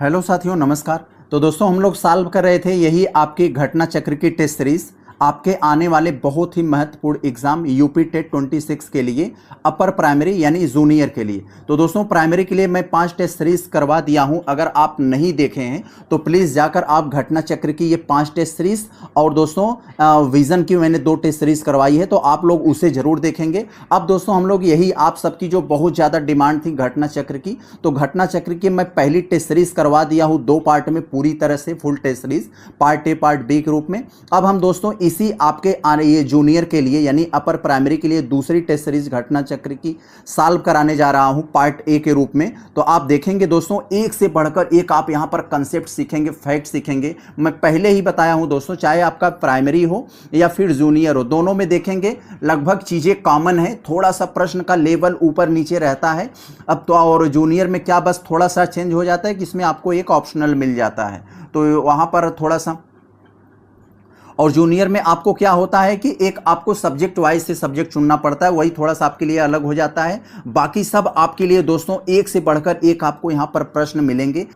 Hello साथियों, नमस्कार। तो दोस्तों, हम लोग सॉल्व कर रहे थे यही आपकी घटना चक्र की टेस्ट सीरीज आपके आने वाले बहुत ही महत्वपूर्ण एग्जाम यूपी टेट 26 के लिए, अपर प्राइमरी यानी जूनियर के लिए। तो दोस्तों, प्राइमरी के लिए मैं 5 टेस्ट सीरीज करवा दिया हूं। अगर आप नहीं देखे हैं तो प्लीज़ जाकर आप घटना चक्र की ये 5 टेस्ट सीरीज और दोस्तों विजन की मैंने 2 टेस्ट सीरीज करवाई है, तो आप लोग उसे जरूर देखेंगे। अब दोस्तों, हम लोग यही आप सबकी जो बहुत ज़्यादा डिमांड थी घटना चक्र की, तो घटना चक्र की मैं पहली टेस्ट सीरीज करवा दिया हूँ 2 पार्ट में, पूरी तरह से full test series, part A part B के रूप में। अब हम दोस्तों इसी आपके ये जूनियर के लिए यानी अपर प्राइमरी के लिए दूसरी टेस्ट सीरीज घटना चक्र की सॉल्व कराने जा रहा हूं पार्ट ए के रूप में। तो आप देखेंगे दोस्तों, एक से बढ़कर एक आप यहां पर कंसेप्ट सीखेंगे, फैक्ट सीखेंगे। मैं पहले ही बताया हूं दोस्तों, चाहे आपका प्राइमरी हो या फिर जूनियर हो, दोनों में देखेंगे लगभग चीजें कॉमन है। थोड़ा सा प्रश्न का लेवल ऊपर नीचे रहता है। अब तो और जूनियर में क्या बस थोड़ा सा चेंज हो जाता है कि इसमें आपको एक ऑप्शनल मिल जाता है, तो वहां पर थोड़ा सा। और जूनियर में आपको क्या होता है कि एक आपको सब्जेक्ट वाइज से सब्जेक्ट चुनना पड़ता है, वही थोड़ा सा आपके लिए अलग हो जाता है। बाकी सब आपके लिए दोस्तों एक से बढ़कर एक आपको यहां पर प्रश्न मिलेंगे।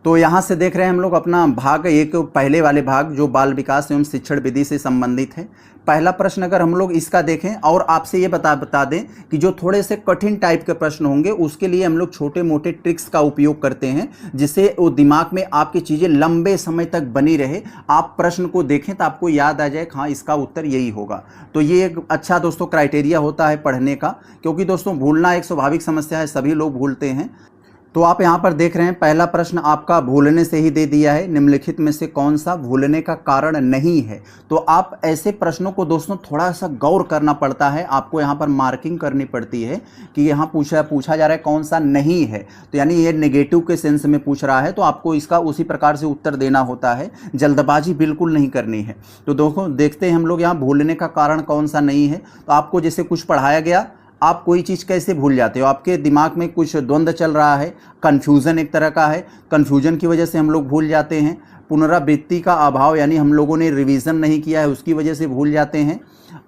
तो यहाँ से देख रहे हैं हम लोग अपना भाग एक, पहले वाले भाग जो बाल विकास एवं शिक्षण विधि से संबंधित है। पहला प्रश्न अगर हम लोग इसका देखें, और आपसे ये बता दें कि जो थोड़े से कठिन टाइप के प्रश्न होंगे उसके लिए हम लोग छोटे मोटे ट्रिक्स का उपयोग करते हैं, जिससे वो दिमाग में आपकी चीज़ें लंबे समय तक बनी रहे। आप प्रश्न को देखें तो आपको याद आ जाए हाँ इसका उत्तर यही होगा। तो ये एक अच्छा दोस्तों क्राइटेरिया होता है पढ़ने का, क्योंकि दोस्तों भूलना एक स्वाभाविक समस्या है, सभी लोग भूलते हैं। तो आप यहाँ पर देख रहे हैं पहला प्रश्न आपका भूलने से ही दे दिया है, निम्नलिखित में से कौन सा भूलने का कारण नहीं है। तो आप ऐसे प्रश्नों को दोस्तों थोड़ा सा गौर करना पड़ता है, आपको यहाँ पर मार्किंग करनी पड़ती है कि यहाँ पूछा जा रहा है कौन सा नहीं है, तो यानी ये नेगेटिव के सेंस में पूछ रहा है, तो आपको इसका उसी प्रकार से उत्तर देना होता है, जल्दबाजी बिल्कुल नहीं करनी है। तो दोस्तों देखते हैं हम लोग यहाँ भूलने का कारण कौन सा नहीं है। तो आपको जैसे कुछ पढ़ाया गया, आप कोई चीज़ कैसे भूल जाते हो, आपके दिमाग में कुछ द्वंद्व चल रहा है, कन्फ्यूज़न एक तरह का है, कन्फ्यूजन की वजह से हम लोग भूल जाते हैं। पुनरावृत्ति का अभाव यानी हम लोगों ने रिवीजन नहीं किया है उसकी वजह से भूल जाते हैं।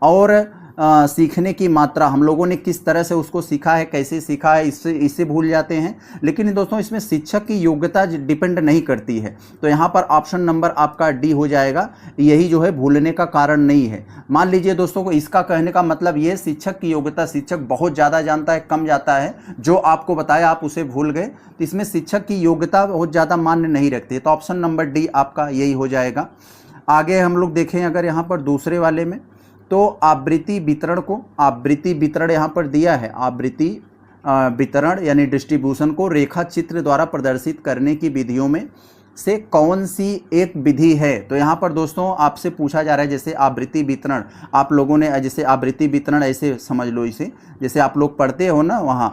और सीखने की मात्रा, हम लोगों ने किस तरह से उसको सीखा है, कैसे सीखा है, इससे भूल जाते हैं। लेकिन दोस्तों इसमें शिक्षक की योग्यता डिपेंड नहीं करती है, तो यहाँ पर ऑप्शन नंबर आपका डी हो जाएगा, यही जो है भूलने का कारण नहीं है। मान लीजिए दोस्तों को इसका कहने का मतलब ये, शिक्षक की योग्यता, शिक्षक बहुत ज़्यादा जानता है कम जाता है, जो आपको बताया आप उसे भूल गए, तो इसमें शिक्षक की योग्यता बहुत ज़्यादा मान्य नहीं रखती है। तो ऑप्शन नंबर डी आपका यही हो जाएगा। आगे हम लोग देखें अगर यहाँ पर दूसरे वाले में, तो आवृत्ति वितरण को, आवृत्ति वितरण यहाँ पर दिया है, आवृत्ति वितरण यानी डिस्ट्रीब्यूशन को रेखा चित्र द्वारा प्रदर्शित करने की विधियों में से कौन सी एक विधि है। तो यहाँ पर दोस्तों आपसे पूछा जा रहा है, जैसे आवृत्ति वितरण आप लोगों ने, जैसे आवृत्ति वितरण ऐसे समझ लो इसे, जैसे आप लोग पढ़ते हो ना वहाँ,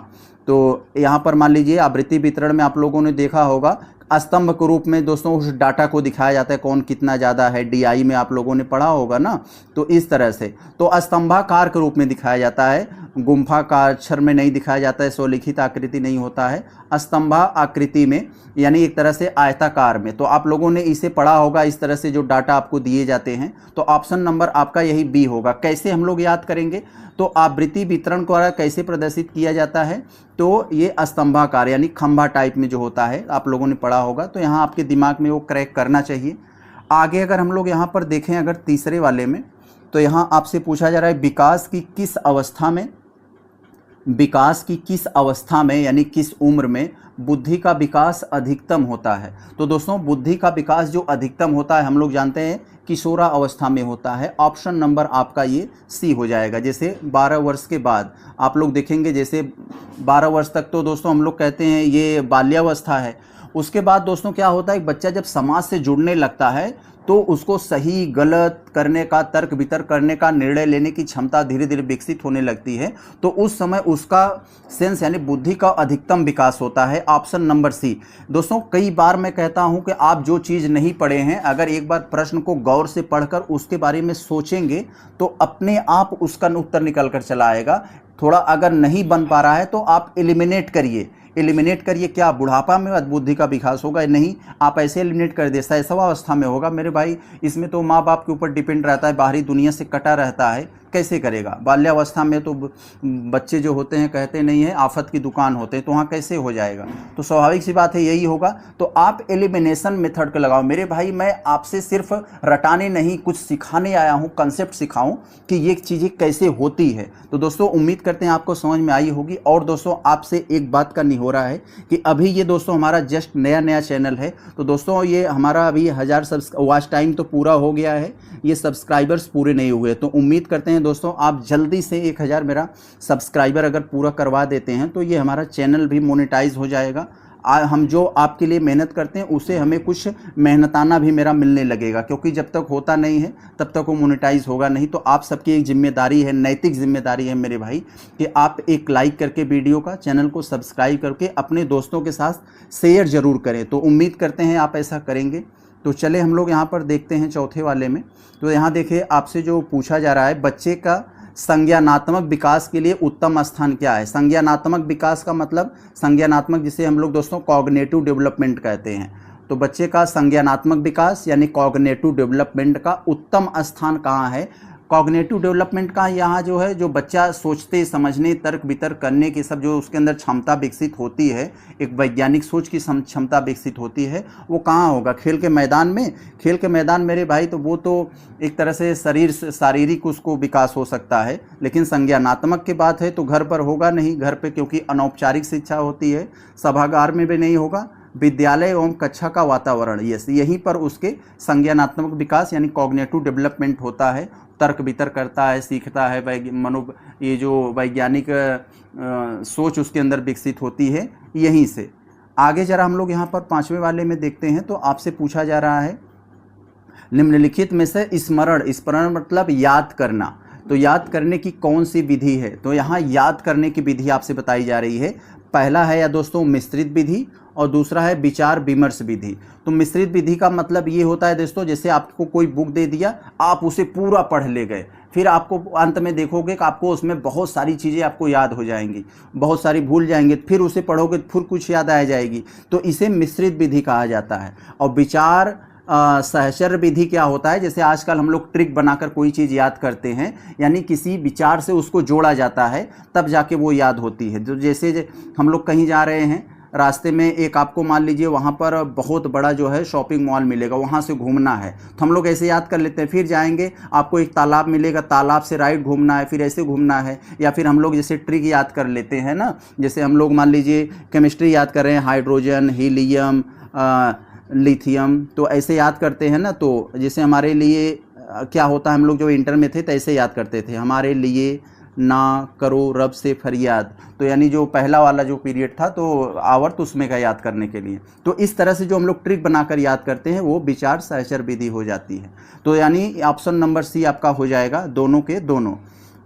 तो यहाँ पर मान लीजिए आवृत्ति वितरण में आप लोगों ने देखा होगा स्तंभ के रूप में दोस्तों उस डाटा को दिखाया जाता है, कौन कितना ज़्यादा है, डीआई में आप लोगों ने पढ़ा होगा ना, तो इस तरह से तो स्तंभाकार के रूप में दिखाया जाता है, गुम्फाकार अक्षर में नहीं दिखाया जाता है, स्वलिखित आकृति नहीं होता है, स्तंभा आकृति में यानी एक तरह से आयताकार में। तो आप लोगों ने इसे पढ़ा होगा, इस तरह से जो डाटा आपको दिए जाते हैं। तो ऑप्शन नंबर आपका यही बी होगा। कैसे हम लोग याद करेंगे, तो आवृत्ति वितरण द्वारा कैसे प्रदर्शित किया जाता है, तो ये स्तंभाकार यानी खंभा टाइप में जो होता है, आप लोगों ने पढ़ा होगा, तो यहाँ आपके दिमाग में वो क्रैक करना चाहिए। आगे अगर हम लोग यहाँ पर देखें अगर तीसरे वाले में, तो यहाँ आपसे पूछा जा रहा है विकास की किस अवस्था में, विकास की किस अवस्था में यानी किस उम्र में बुद्धि का विकास अधिकतम होता है। तो दोस्तों बुद्धि का विकास जो अधिकतम होता है हम लोग जानते हैं किशोरा अवस्था में होता है। ऑप्शन नंबर आपका ये सी हो जाएगा। जैसे 12 वर्ष के बाद आप लोग देखेंगे, जैसे 12 वर्ष तक तो दोस्तों हम लोग कहते हैं ये बाल्यावस्था है। उसके बाद दोस्तों क्या होता है, बच्चा जब समाज से जुड़ने लगता है तो उसको सही गलत करने का, तर्क वितर्क करने का, निर्णय लेने की क्षमता धीरे धीरे विकसित होने लगती है। तो उस समय उसका सेंस यानी बुद्धि का अधिकतम विकास होता है। Option number C. दोस्तों कई बार मैं कहता हूं कि आप जो चीज़ नहीं पढ़े हैं, अगर एक बार प्रश्न को गौर से पढ़कर उसके बारे में सोचेंगे तो अपने आप उसका उत्तर निकल कर चला आएगा। थोड़ा अगर नहीं बन पा रहा है तो आप एलिमिनेट करिए, एलिमिनेट करिए। क्या बुढ़ापा में बुद्धि का विकास होगा? नहीं, आप ऐसे एलिमिनेट कर दे, शैशव अवस्था में होगा मेरे भाई। इसमें तो माँ बाप के ऊपर डिपेंड रहता है, बाहरी दुनिया से कटा रहता है, कैसे करेगा? बाल्यावस्था में तो बच्चे जो होते हैं कहते नहीं है आफत की दुकान होते हैं, तो वहाँ कैसे हो जाएगा? तो स्वाभाविक सी बात है यही होगा। तो आप एलिमिनेशन मेथड को लगाओ। मेरे भाई मैं आपसे सिर्फ रटाने नहीं कुछ सिखाने आया हूँ, कंसेप्ट सिखाऊं कि ये चीज़ें कैसे होती है। तो दोस्तों उम्मीद करते हैं आपको समझ में आई होगी। और दोस्तों आपसे एक बात करनी हो रहा है कि अभी ये दोस्तों हमारा जस्ट नया चैनल है, तो दोस्तों ये हमारा अभी 1000 वॉच टाइम तो पूरा हो गया है, ये सब्सक्राइबर्स पूरे नहीं हुए। तो उम्मीद करते हैं दोस्तों आप जल्दी से 1000 मेरा सब्सक्राइबर अगर पूरा करवा देते हैं तो ये हमारा चैनल भी मोनेटाइज हो जाएगा। हम जो आपके लिए मेहनत करते हैं उसे हमें कुछ मेहनताना भी मेरा मिलने लगेगा, क्योंकि जब तक होता नहीं है तब तक वो मोनेटाइज होगा नहीं। तो आप सबकी एक जिम्मेदारी है, नैतिक जिम्मेदारी है मेरे भाई, कि आप एक लाइक करके वीडियो का चैनल को सब्सक्राइब करके अपने दोस्तों के साथ शेयर ज़रूर करें। तो उम्मीद करते हैं आप ऐसा करेंगे। तो चले हम लोग यहाँ पर देखते हैं चौथे वाले में। तो यहाँ देखिए आपसे जो पूछा जा रहा है, बच्चे का संज्ञानात्मक विकास के लिए उत्तम स्थान क्या है? संज्ञानात्मक विकास का मतलब संज्ञानात्मक जिसे हम लोग दोस्तों कॉग्निटिव डेवलपमेंट कहते हैं। तो बच्चे का संज्ञानात्मक विकास यानी कॉग्निटिव डेवलपमेंट का उत्तम स्थान कहाँ है? कॉग्निटिव डेवलपमेंट का यहाँ जो है, जो बच्चा सोचते समझने तर्क वितर्क करने की सब जो उसके अंदर क्षमता विकसित होती है, एक वैज्ञानिक सोच की क्षमता विकसित होती है, वो कहाँ होगा? खेल के मैदान में। खेल के मैदान मेरे भाई तो वो तो एक तरह से शारीरिक उसको विकास हो सकता है, लेकिन संज्ञानात्मक की बात है तो घर पर होगा नहीं। घर पे क्योंकि अनौपचारिक शिक्षा होती है, सभागार में भी नहीं होगा, विद्यालय एवं कक्षा का वातावरण यहीं पर उसके संज्ञानात्मक विकास यानी कॉग्निटिव डेवलपमेंट होता है। तर्क वितर्क करता है, सीखता है, ये जो वैज्ञानिक सोच उसके अंदर विकसित होती है यहीं से। आगे जरा हम लोग यहाँ पर 5वें वाले में देखते हैं। तो आपसे पूछा जा रहा है निम्नलिखित में से स्मरण मतलब याद करना, तो याद करने की कौन सी विधि है? तो यहाँ याद करने की विधि आपसे बताई जा रही है। पहला है या दोस्तों मिश्रित विधि और दूसरा है विचार विमर्श विधि। तो मिश्रित विधि का मतलब ये होता है दोस्तों, जैसे आपको कोई बुक दे दिया, आप उसे पूरा पढ़ ले गए, फिर आपको अंत में देखोगे कि आपको उसमें बहुत सारी चीज़ें आपको याद हो जाएंगी, बहुत सारी भूल जाएंगे, फिर उसे पढ़ोगे फिर कुछ याद आ जाएगी, तो इसे मिश्रित विधि कहा जाता है। और विचार सहचर्य विधि क्या होता है? जैसे आजकल हम लोग ट्रिक बनाकर कोई चीज़ याद करते हैं, यानी किसी विचार से उसको जोड़ा जाता है तब जाके वो याद होती है। तो जैसे हम लोग कहीं जा रहे हैं, रास्ते में एक आपको मान लीजिए वहाँ पर बहुत बड़ा जो है शॉपिंग मॉल मिलेगा, वहाँ से घूमना है, तो हम लोग ऐसे याद कर लेते हैं। फिर जाएंगे आपको एक तालाब मिलेगा, तालाब से राइट घूमना है, फिर ऐसे घूमना है। या फिर हम लोग जैसे ट्रिक याद कर लेते हैं ना, जैसे हम लोग मान लीजिए केमिस्ट्री याद कर रहे हैं, हाइड्रोजन, हीलियम, लिथियम, तो ऐसे याद करते हैं ना। तो जैसे हमारे लिए क्या होता है, हम लोग जो इंटर में थे तो ऐसे याद करते थे, हमारे लिए ना करो रब से फरियाद। तो यानी जो पहला वाला जो पीरियड था तो आवर्त उसमें का याद करने के लिए, तो इस तरह से जो हम लोग ट्रिक बनाकर याद करते हैं वो विचार सहचर्य विधि हो जाती है। तो यानी ऑप्शन नंबर सी आपका हो जाएगा, दोनों के दोनों।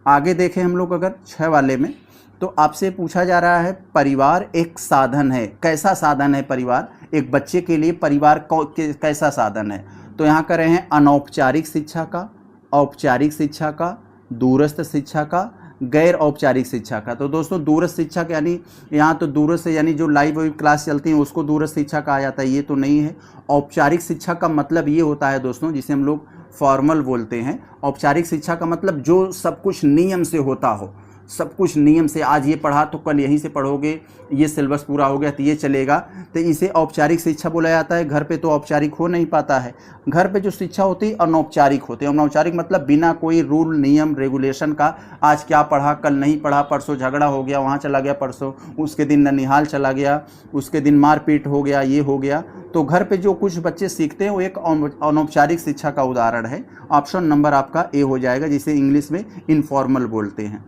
आगे देखें हम लोग अगर 6 वाले में, तो आपसे पूछा जा रहा है परिवार एक साधन है। कैसा साधन है परिवार? एक बच्चे के लिए परिवार कैसा साधन है? तो यहाँ कर रहे हैं अनौपचारिक शिक्षा का, औपचारिक शिक्षा का, दूरस्थ शिक्षा का, गैर औपचारिक शिक्षा का। तो दोस्तों दूरस्थ शिक्षा का यानी यहाँ तो दूरस्थ यानी जो लाइव क्लास चलती है उसको दूरस्थ शिक्षा कहा जाता है, ये तो नहीं है। औपचारिक शिक्षा का मतलब ये होता है दोस्तों, जिसे हम लोग फॉर्मल बोलते हैं। औपचारिक शिक्षा का मतलब जो सब कुछ नियम से होता हो, सब कुछ नियम से, आज ये पढ़ा तो कल यहीं से पढ़ोगे, ये सिलेबस पूरा हो गया तो ये चलेगा, तो इसे औपचारिक शिक्षा बोला जाता है। घर पे तो औपचारिक हो नहीं पाता है, घर पे जो शिक्षा होती है अनौपचारिक होती है। अनौपचारिक मतलब बिना कोई रूल नियम रेगुलेशन का, आज क्या पढ़ा कल नहीं पढ़ा, परसों झगड़ा हो गया वहाँ चला गया, परसों उसके दिन ननिहाल चला गया, उसके दिन मारपीट हो गया, ये हो गया। तो घर पे जो कुछ बच्चे सीखते हैं वो एक अनौपचारिक शिक्षा का उदाहरण है। ऑप्शन नंबर आपका ए हो जाएगा, जिसे इंग्लिश में इनफॉर्मल बोलते हैं।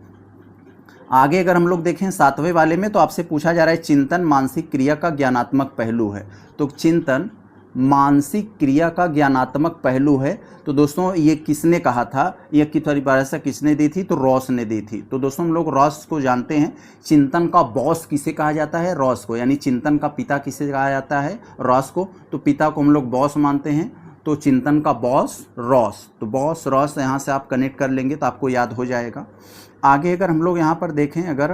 आगे अगर हम लोग देखें 7वें वाले में, तो आपसे पूछा जा रहा है चिंतन मानसिक क्रिया का ज्ञानात्मक पहलू है। तो चिंतन मानसिक क्रिया का ज्ञानात्मक पहलू है। तो दोस्तों ये किसने कहा था, ये परिभाषा किसने दी थी? तो रॉस ने दी थी। तो दोस्तों हम लोग रॉस को जानते हैं। चिंतन का बॉस किसे कहा जाता है? रॉस को। यानी चिंतन का पिता किसे कहा जाता है? रॉस को। तो पिता को हम लोग बॉस मानते हैं, तो चिंतन का बॉस रॉस। तो बॉस रॉस यहाँ से आप कनेक्ट कर लेंगे तो आपको याद हो जाएगा। आगे अगर हम लोग यहाँ पर देखें अगर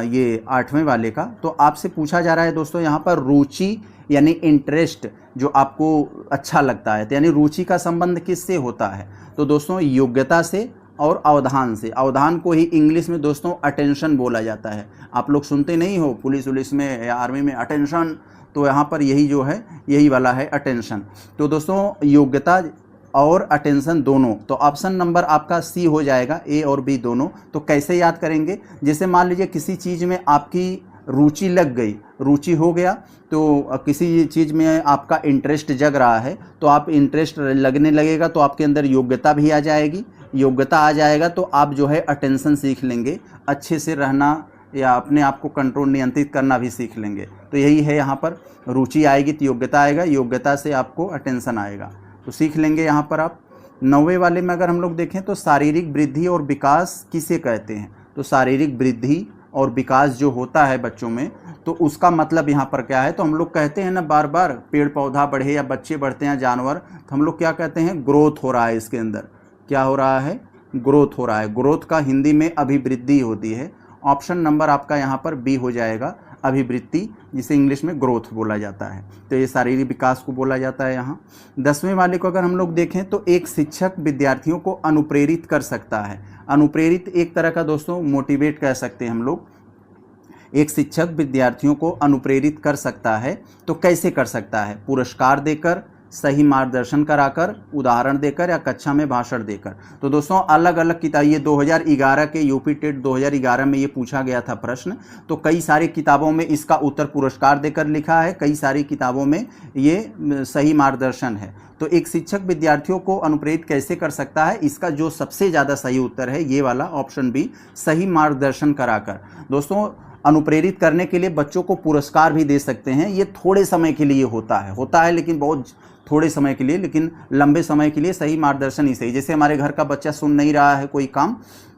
ये 8वें वाले का, तो आपसे पूछा जा रहा है दोस्तों यहाँ पर रुचि यानी इंटरेस्ट, जो आपको अच्छा लगता है, तो यानी रुचि का संबंध किससे होता है? तो दोस्तों योग्यता से, और अवधान से। अवधान को ही इंग्लिश में दोस्तों अटेंशन बोला जाता है। आप लोग सुनते नहीं हो पुलिस वुलिस में या आर्मी में अटेंशन, तो यहाँ पर यही जो है यही वाला है अटेंशन। तो दोस्तों योग्यता और अटेंशन दोनों, तो ऑप्शन नंबर आपका सी हो जाएगा, ए और बी दोनों। तो कैसे याद करेंगे, जैसे मान लीजिए किसी चीज़ में आपकी रुचि लग गई, रुचि हो गया, तो किसी चीज़ में आपका इंटरेस्ट जग रहा है, तो आप इंटरेस्ट लगने लगेगा तो आपके अंदर योग्यता भी आ जाएगी। योग्यता आ जाएगा तो आप जो है अटेंशन सीख लेंगे, अच्छे से रहना या अपने आप को कंट्रोल नियंत्रित करना भी सीख लेंगे। तो यही है, यहाँ पर रुचि आएगी तो योग्यता आएगा, योग्यता से आपको अटेंशन आएगा, तो सीख लेंगे यहाँ पर आप। 90 वाले में अगर हम लोग देखें तो शारीरिक वृद्धि और विकास किसे कहते हैं, तो शारीरिक वृद्धि और विकास जो होता है बच्चों में, तो उसका मतलब यहाँ पर क्या है, तो हम लोग कहते हैं ना बार बार पेड़ पौधा बढ़े या बच्चे बढ़ते हैं जानवर, तो हम लोग क्या कहते हैं, ग्रोथ हो रहा है, इसके अंदर क्या हो रहा है, ग्रोथ हो रहा है। ग्रोथ का हिंदी में अभिवृद्धि होती है। ऑप्शन नंबर आपका यहाँ पर बी हो जाएगा, अभिवृद्धि, जिसे इंग्लिश में ग्रोथ बोला जाता है। तो ये शारीरिक विकास को बोला जाता है यहाँ। 10वें वाले को अगर हम लोग देखें तो एक शिक्षक विद्यार्थियों को अनुप्रेरित कर सकता है। अनुप्रेरित एक तरह का दोस्तों मोटिवेट कह सकते हैं हम लोग। एक शिक्षक विद्यार्थियों को अनुप्रेरित कर सकता है, तो कैसे कर सकता है, पुरस्कार देकर, सही मार्गदर्शन कराकर, उदाहरण देकर या कक्षा में भाषण देकर। तो दोस्तों अलग अलग किताब, ये 2011 के यूपी टेट 2011 में ये पूछा गया था प्रश्न, तो कई सारी किताबों में इसका उत्तर पुरस्कार देकर लिखा है, कई सारी किताबों में ये सही मार्गदर्शन है। तो एक शिक्षक विद्यार्थियों को अनुप्रेरित कैसे कर सकता है, इसका जो सबसे ज़्यादा सही उत्तर है ये वाला ऑप्शन बी, सही मार्गदर्शन कराकर। दोस्तों अनुप्रेरित करने के लिए बच्चों को पुरस्कार भी दे सकते हैं, ये थोड़े समय के लिए होता है लेकिन बहुत थोड़े समय के लिए, लेकिन लंबे समय के लिए सही मार्गदर्शन ही सही। जैसे हमारे घर का बच्चा सुन नहीं रहा है कोई काम,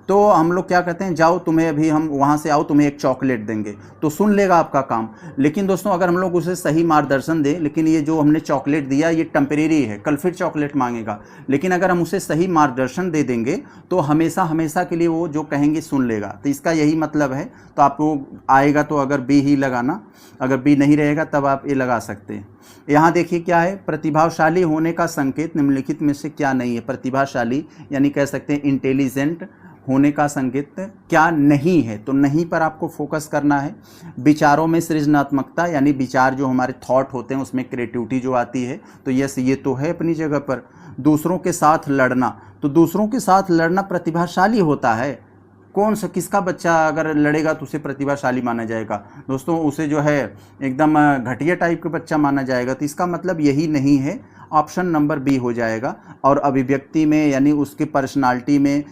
तो हम लोग क्या कहते हैं, जाओ तुम्हें अभी हम वहाँ से आओ, तुम्हें एक चॉकलेट देंगे, तो सुन लेगा आपका काम। लेकिन दोस्तों अगर हम लोग उसे सही मार्गदर्शन दें, लेकिन ये जो हमने चॉकलेट दिया ये टेम्परेरी है, कल फिर चॉकलेट मांगेगा, लेकिन अगर हम उसे सही मार्गदर्शन दे देंगे तो हमेशा हमेशा के लिए वो जो कहेंगे सुन लेगा। तो इसका यही मतलब है। तो आपको आएगा तो अगर बी ही लगाना, अगर बी नहीं रहेगा तब आप ये लगा सकते हैं। यहाँ देखिए क्या है, प्रतिभाशाली होने का संकेत निम्नलिखित में से क्या नहीं है। प्रतिभाशाली यानी कह सकते हैं इंटेलिजेंट होने का संकेत क्या नहीं है, तो नहीं पर आपको फोकस करना है। विचारों में सृजनात्मकता यानी विचार जो हमारे थॉट होते हैं उसमें क्रिएटिविटी जो आती है, तो यस ये तो है अपनी जगह पर। दूसरों के साथ लड़ना, तो दूसरों के साथ लड़ना प्रतिभाशाली होता है। कौन सा किसका बच्चा अगर लड़ेगा तो उसे प्रतिभाशाली माना जाएगा दोस्तों, उसे जो है एकदम घटिया टाइप का बच्चा माना जाएगा। तो इसका मतलब यही नहीं है, ऑप्शन नंबर बी हो जाएगा। और अभिव्यक्ति में यानी उसके पर्सनालिटी में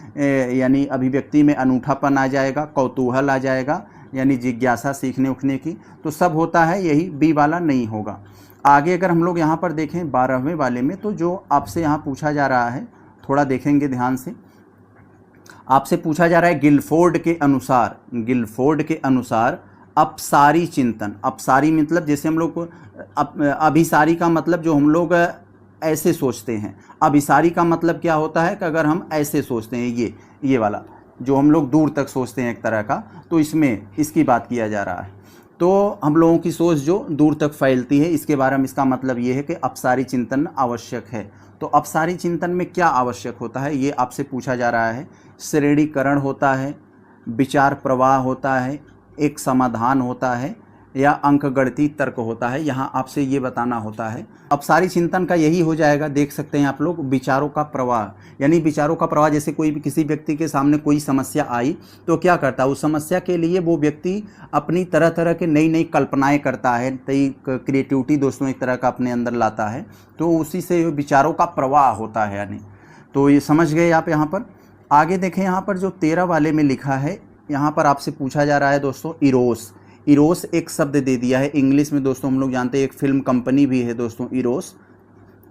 यानी अभिव्यक्ति में अनूठापन आ जाएगा, कौतूहल आ जाएगा, यानी जिज्ञासा सीखने उखने की, तो सब होता है, यही बी वाला नहीं होगा। आगे अगर हम लोग यहाँ पर देखें 12वें वाले में, तो जो आपसे यहाँ पूछा जा रहा है थोड़ा देखेंगे ध्यान से। आपसे पूछा जा रहा है गिलफोर्ड के अनुसार अपसारी चिंतन। अपसारी मतलब जैसे हम लोग अभिसारी का मतलब जो हम लोग ऐसे सोचते हैं, अभिसारी का मतलब क्या होता है कि अगर हम ऐसे सोचते हैं, ये वाला जो हम लोग दूर तक सोचते हैं एक तरह का, तो इसमें इसकी बात किया जा रहा है। तो हम लोगों की सोच जो दूर तक फैलती है, इसके बारे में इसका मतलब ये है कि अपसारी चिंतन आवश्यक है। तो अपसारी चिंतन में क्या आवश्यक होता है, ये आपसे पूछा जा रहा है। श्रेणीकरण होता है, विचार प्रवाह होता है, एक समाधान होता है, या अंकगणितीय तर्क होता है, यहाँ आपसे ये बताना होता है। अपसारी चिंतन का यही हो जाएगा, देख सकते हैं आप लोग, विचारों का प्रवाह। यानी विचारों का प्रवाह, जैसे कोई भी किसी व्यक्ति के सामने कोई समस्या आई तो क्या करता है, उस समस्या के लिए वो व्यक्ति अपनी तरह तरह के नई नई कल्पनाएं करता है, नई क्रिएटिविटी दोस्तों एक तरह का अपने अंदर लाता है, तो उसी से विचारों का प्रवाह होता है। यानी तो ये समझ गए आप। यहाँ पर आगे देखें, यहाँ पर जो 13 वाले में लिखा है, यहाँ पर आपसे पूछा जा रहा है दोस्तों इरोस। इरोस एक शब्द दे दिया है इंग्लिश में दोस्तों, हम लोग जानते हैं एक फिल्म कंपनी भी है दोस्तों इरोस।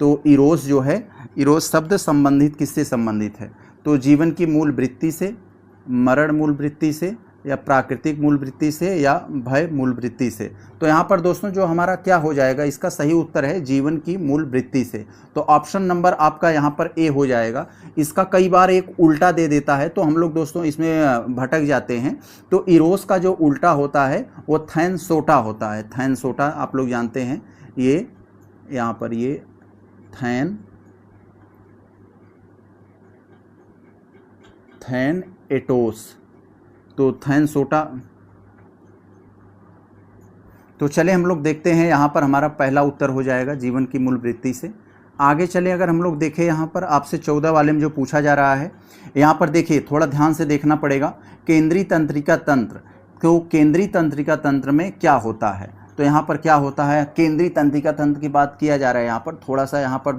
तो इरोस जो है, इरोस शब्द संबंधित किससे संबंधित है, तो जीवन की मूल वृत्ति से, मरण मूल वृत्ति से, या प्राकृतिक मूल वृत्ति से, या भय मूल वृत्ति से। तो यहाँ पर दोस्तों जो हमारा क्या हो जाएगा, इसका सही उत्तर है जीवन की मूल वृत्ति से। तो ऑप्शन नंबर आपका यहाँ पर ए हो जाएगा। इसका कई बार एक उल्टा दे देता है, तो हम लोग दोस्तों इसमें भटक जाते हैं। तो इरोस का जो उल्टा होता है वो थैनसोटा होता है। थैनसोटा आप लोग जानते हैं, ये यहाँ पर ये थैनएटोस। तो थैनसोटा। तो चले हम लोग देखते हैं, यहाँ पर हमारा पहला उत्तर हो जाएगा जीवन की मूल वृत्ति से। आगे चले अगर हम लोग देखें यहाँ पर आपसे 14 वाले में जो पूछा जा रहा है, यहाँ पर देखिए थोड़ा ध्यान से देखना पड़ेगा। केंद्रीय तंत्रिका तंत्र, तो केंद्रीय तंत्रिका तंत्र में क्या होता है, तो यहाँ पर क्या होता है, केंद्रीय तंत्रिका तंत्र की बात किया जा रहा है। यहाँ पर थोड़ा सा यहाँ पर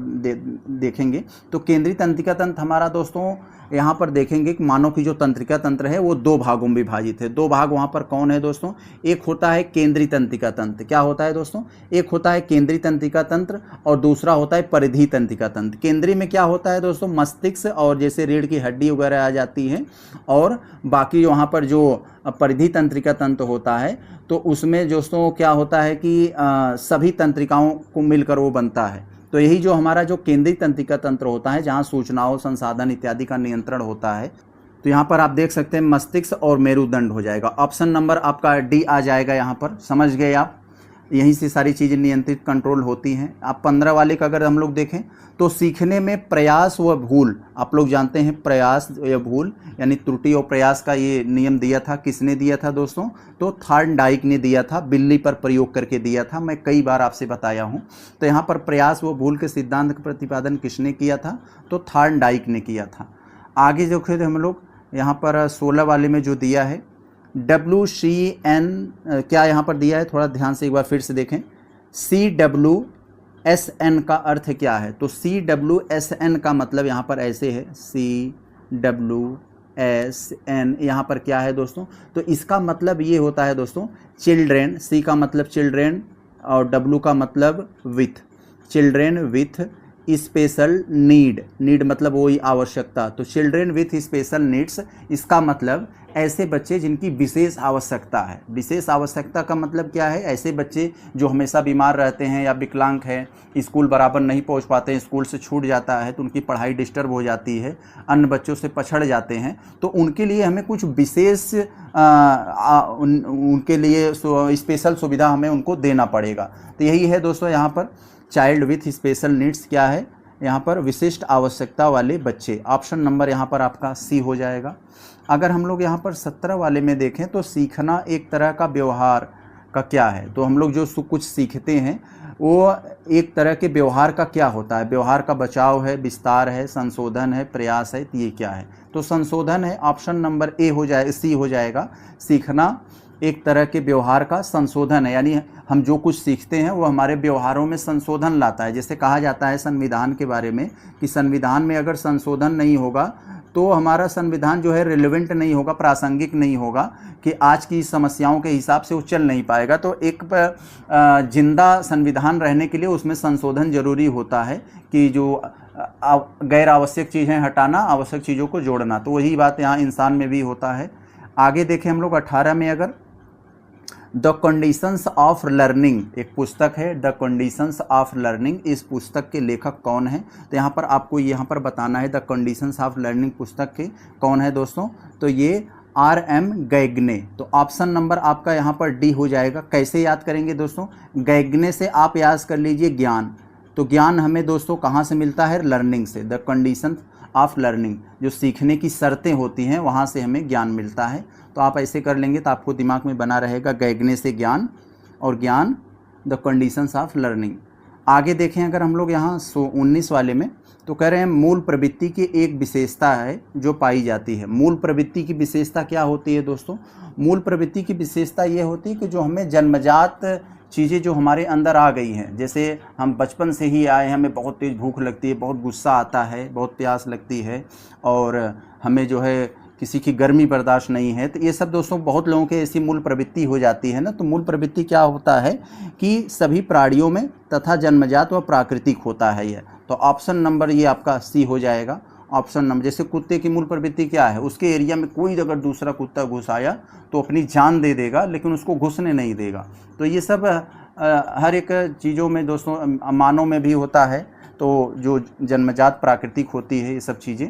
देखेंगे तो केंद्रीय तंत्रिका तंत्र हमारा दोस्तों यहाँ पर देखेंगे कि मानव की जो तंत्रिका तंत्र है वो 2 भागों में विभाजित है। 2 भाग वहाँ पर कौन है दोस्तों, एक होता है केंद्रीय तंत्रिका तंत्र। क्या होता है दोस्तों, एक होता है केंद्रीय तंत्रिका तंत्र और दूसरा होता है परिधीय तंत्रिका तंत्र। केंद्रीय में क्या होता है दोस्तों, मस्तिष्क और जैसे रीढ़ की हड्डी वगैरह आ जाती है, और बाकी वहाँ पर जो परिधीय तंत्रिका तंत्र होता है तो उसमें दोस्तों क्या होता है कि सभी तंत्रिकाओं को मिलकर वो बनता है। तो यही जो हमारा जो केंद्रीय तंत्रिका तंत्र होता है, जहाँ सूचनाओं, संसाधन इत्यादि का नियंत्रण होता है। तो यहाँ पर आप देख सकते हैं मस्तिष्क और मेरुदंड हो जाएगा। ऑप्शन नंबर आपका डी आ जाएगा। यहाँ पर समझ गए आप, यहीं से सारी चीज़ें नियंत्रित कंट्रोल होती हैं। आप 15 वाले का अगर हम लोग देखें तो सीखने में प्रयास व भूल, आप लोग जानते हैं प्रयास या भूल यानी त्रुटि और प्रयास का ये नियम दिया था, किसने दिया था दोस्तों, तो थॉर्नडाइक ने दिया था, बिल्ली पर प्रयोग करके दिया था, मैं कई बार आपसे बताया हूँ। तो यहाँ पर प्रयास व भूल के सिद्धांत का प्रतिपादन किसने किया था, तो थॉर्नडाइक ने किया था। आगे जो थे हम लोग यहाँ पर 16 वाले में जो दिया है WCN, क्या यहाँ पर दिया है, थोड़ा ध्यान से एक बार फिर से देखें। CWSN का अर्थ क्या है, तो CWSN का मतलब यहाँ पर ऐसे है, CWSN यहाँ पर क्या है दोस्तों, तो इसका मतलब ये होता है दोस्तों चिल्ड्रेन। C का मतलब चिल्ड्रेन और W का मतलब with, children with special need, need मतलब वही आवश्यकता। तो चिल्ड्रेन विथ स्पेशल नीड्स, इसका मतलब ऐसे बच्चे जिनकी विशेष आवश्यकता है। विशेष आवश्यकता का मतलब क्या है, ऐसे बच्चे जो हमेशा बीमार रहते हैं या विकलांग हैं, स्कूल बराबर नहीं पहुंच पाते हैं, स्कूल से छूट जाता है तो उनकी पढ़ाई डिस्टर्ब हो जाती है, अन्य बच्चों से पछड़ जाते हैं, तो उनके लिए हमें कुछ विशेष उनके लिए स्पेशल सुविधा हमें उनको देना पड़ेगा। तो यही है दोस्तों यहाँ पर चाइल्ड विथ स्पेशल नीड्स क्या है, यहाँ पर विशिष्ट आवश्यकता वाले बच्चे। ऑप्शन नंबर यहाँ पर आपका सी हो जाएगा। अगर हम लोग यहाँ पर 17 वाले में देखें तो सीखना एक तरह का व्यवहार का क्या है, तो हम लोग जो कुछ सीखते हैं वो एक तरह के व्यवहार का क्या होता है, व्यवहार का बचाव है, विस्तार है, संशोधन है, प्रयास है, तो ये क्या है, तो संशोधन है। ऑप्शन नंबर ए हो जाए, सी हो जाएगा। सीखना एक तरह के व्यवहार का संशोधन है, यानी हम जो कुछ सीखते हैं वो हमारे व्यवहारों में संशोधन लाता है। जैसे कहा जाता है संविधान के बारे में कि संविधान में अगर संशोधन नहीं होगा तो हमारा संविधान जो है रिलेवेंट नहीं होगा, प्रासंगिक नहीं होगा, कि आज की समस्याओं के हिसाब से वो चल नहीं पाएगा। तो एक जिंदा संविधान रहने के लिए उसमें संशोधन जरूरी होता है कि जो गैर आवश्यक चीज़ें हटाना, आवश्यक चीज़ों को जोड़ना। तो वही बात यहाँ इंसान में भी होता है। आगे देखें हम लोग 18 में, अगर द कंडीशंस ऑफ लर्निंग एक पुस्तक है, द कंडीशंस ऑफ लर्निंग, इस पुस्तक के लेखक कौन है, तो यहाँ पर आपको यहाँ पर बताना है द कंडीशंस ऑफ लर्निंग पुस्तक के कौन है दोस्तों, तो ये R.M. गैगने। तो ऑप्शन नंबर आपका यहाँ पर डी हो जाएगा। कैसे याद करेंगे दोस्तों, गैगने से आप याद कर लीजिए ज्ञान। तो ज्ञान हमें दोस्तों कहाँ से मिलता है, लर्निंग से। द कंडीशन ऑफ लर्निंग, जो सीखने की शर्तें होती हैं वहाँ से हमें ज्ञान मिलता है। तो आप ऐसे कर लेंगे तो आपको दिमाग में बना रहेगा गैगने से ज्ञान, और ज्ञान द कंडीशंस ऑफ लर्निंग। आगे देखें अगर हम लोग यहाँ 19 वाले में, तो कह रहे हैं मूल प्रवृत्ति की एक विशेषता है जो पाई जाती है। मूल प्रवृत्ति की विशेषता क्या होती है दोस्तों, मूल प्रवृत्ति की विशेषता ये होती है कि जो हमें जन्मजात चीज़ें जो हमारे अंदर आ गई हैं, जैसे हम बचपन से ही आए हैं, हमें बहुत तेज़ भूख लगती है, बहुत गुस्सा आता है, बहुत प्यास लगती है, और हमें जो है किसी की गर्मी बर्दाश्त नहीं है, तो ये सब दोस्तों बहुत लोगों के ऐसी मूल प्रवृत्ति हो जाती है ना। तो मूल प्रवृत्ति क्या होता है कि सभी प्राणियों में तथा जन्मजात व प्राकृतिक होता है ये। तो ऑप्शन नंबर ये आपका सी हो जाएगा। ऑप्शन नंबर, जैसे कुत्ते की मूल प्रवृत्ति क्या है, उसके एरिया में कोई अगर दूसरा कुत्ता घुस आया तो अपनी जान दे देगा लेकिन उसको घुसने नहीं देगा। तो ये सब हर एक चीज़ों में दोस्तों, मानव में भी होता है, तो जो जन्मजात प्राकृतिक होती है ये सब चीज़ें।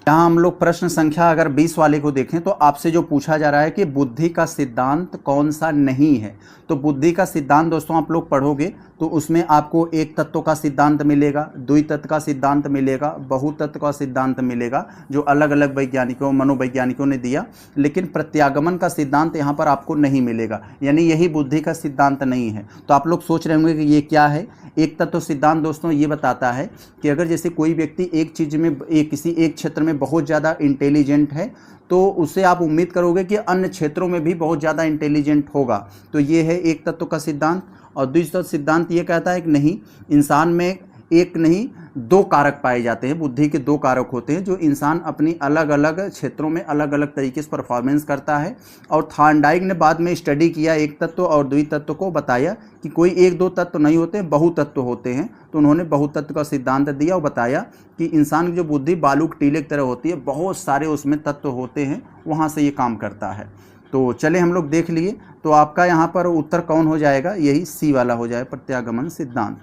यहाँ हम लोग प्रश्न संख्या अगर 20 वाले को देखें तो आपसे जो पूछा जा रहा है कि बुद्धि का सिद्धांत कौन सा नहीं है। तो बुद्धि का सिद्धांत दोस्तों आप लोग पढ़ोगे तो उसमें आपको एक तत्व का सिद्धांत मिलेगा, द्वितत्व का सिद्धांत मिलेगा, बहुतत्व का सिद्धांत मिलेगा, जो अलग अलग वैज्ञानिकों मनोवैज्ञानिकों ने दिया, लेकिन प्रत्यागमन का सिद्धांत यहाँ पर आपको नहीं मिलेगा, यानी यही बुद्धि का सिद्धांत नहीं है। तो आप लोग सोच रहे होंगे कि ये क्या है। एक तत्व सिद्धांत दोस्तों ये बताता है कि अगर जैसे कोई व्यक्ति एक चीज़ में किसी एक क्षेत्र में बहुत ज़्यादा इंटेलिजेंट है तो उससे आप उम्मीद करोगे कि अन्य क्षेत्रों में भी बहुत ज़्यादा इंटेलिजेंट होगा। तो ये है एक तत्व का सिद्धांत। और द्वितत्व सिद्धांत ये कहता है कि नहीं, इंसान में एक नहीं दो कारक पाए जाते हैं, बुद्धि के दो कारक होते हैं जो इंसान अपनी अलग अलग क्षेत्रों में अलग अलग तरीके से परफॉर्मेंस करता है। और थॉर्नडाइक ने बाद में स्टडी किया एक तत्व और द्वितत्व को, बताया कि कोई एक दो तत्व नहीं होते, बहुतत्व होते हैं। तो उन्होंने बहुतत्व का सिद्धांत दिया और बताया कि इंसान की जो बुद्धि बालू के टीले की तरह होती है, बहुत सारे उसमें तत्व होते हैं, वहाँ से ये काम करता है। तो चले हम लोग देख लिए। तो आपका यहाँ पर उत्तर कौन हो जाएगा, यही सी वाला हो जाए, प्रत्यागमन सिद्धांत।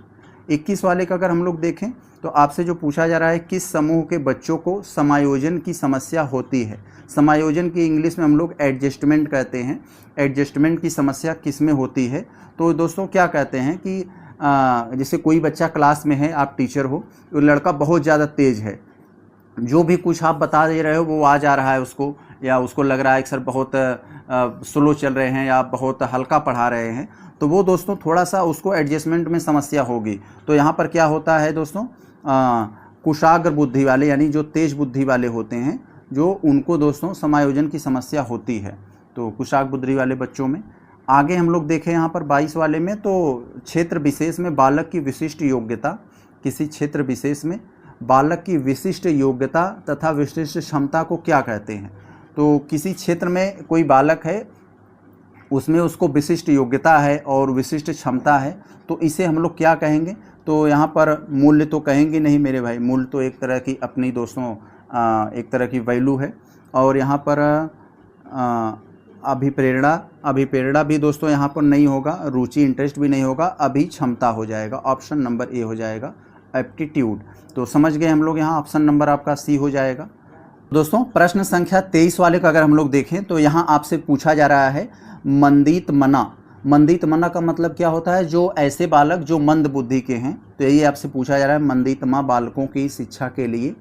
21 वाले का अगर हम लोग देखें तो आपसे जो पूछा जा रहा है किस समूह के बच्चों को समायोजन की समस्या होती है। समायोजन की इंग्लिश में हम लोग एडजस्टमेंट कहते हैं। एडजस्टमेंट की समस्या किस में होती है। तो दोस्तों क्या कहते हैं कि जैसे कोई बच्चा क्लास में है, आप टीचर हो, वो लड़का बहुत ज़्यादा तेज़ है, जो भी कुछ आप बता दे रहे हो वो आ जा रहा है उसको, या उसको लग रहा है कि सर बहुत स्लो चल रहे हैं या बहुत हल्का पढ़ा रहे हैं, तो वो दोस्तों थोड़ा सा उसको एडजस्टमेंट में समस्या होगी। तो यहाँ पर क्या होता है दोस्तों, कुशाग्र बुद्धि वाले यानी जो तेज बुद्धि वाले होते हैं, जो उनको दोस्तों समायोजन की समस्या होती है। तो कुशाग्र बुद्धि वाले बच्चों में आगे हम लोग देखें यहाँ पर 22 वाले में, तो क्षेत्र विशेष में बालक की विशिष्ट योग्यता, किसी क्षेत्र विशेष में बालक की विशिष्ट योग्यता तथा विशिष्ट क्षमता को क्या कहते हैं। तो किसी क्षेत्र में कोई बालक है, उसमें उसको विशिष्ट योग्यता है और विशिष्ट क्षमता है, तो इसे हम लोग क्या कहेंगे। तो यहाँ पर मूल्य तो कहेंगे नहीं मेरे भाई, मूल्य तो एक तरह की अपनी दोस्तों एक तरह की वैल्यू है। और यहाँ पर अभिप्रेरणा भी दोस्तों यहाँ पर नहीं होगा, रुचि इंटरेस्ट भी नहीं होगा, अभी क्षमता हो जाएगा। ऑप्शन नंबर ए हो जाएगा, एप्टीट्यूड। तो समझ गए हम लोग, यहाँ ऑप्शन नंबर आपका सी हो जाएगा। दोस्तों प्रश्न संख्या 23 वाले का अगर हम लोग देखें तो यहाँ आपसे पूछा जा रहा है मंदित मना। मंदित मना का मतलब क्या होता है, जो ऐसे बालक जो मंद बुद्धि के हैं। तो यही आपसे पूछा जा रहा है मंदित मा बालकों की शिक्षा के लिए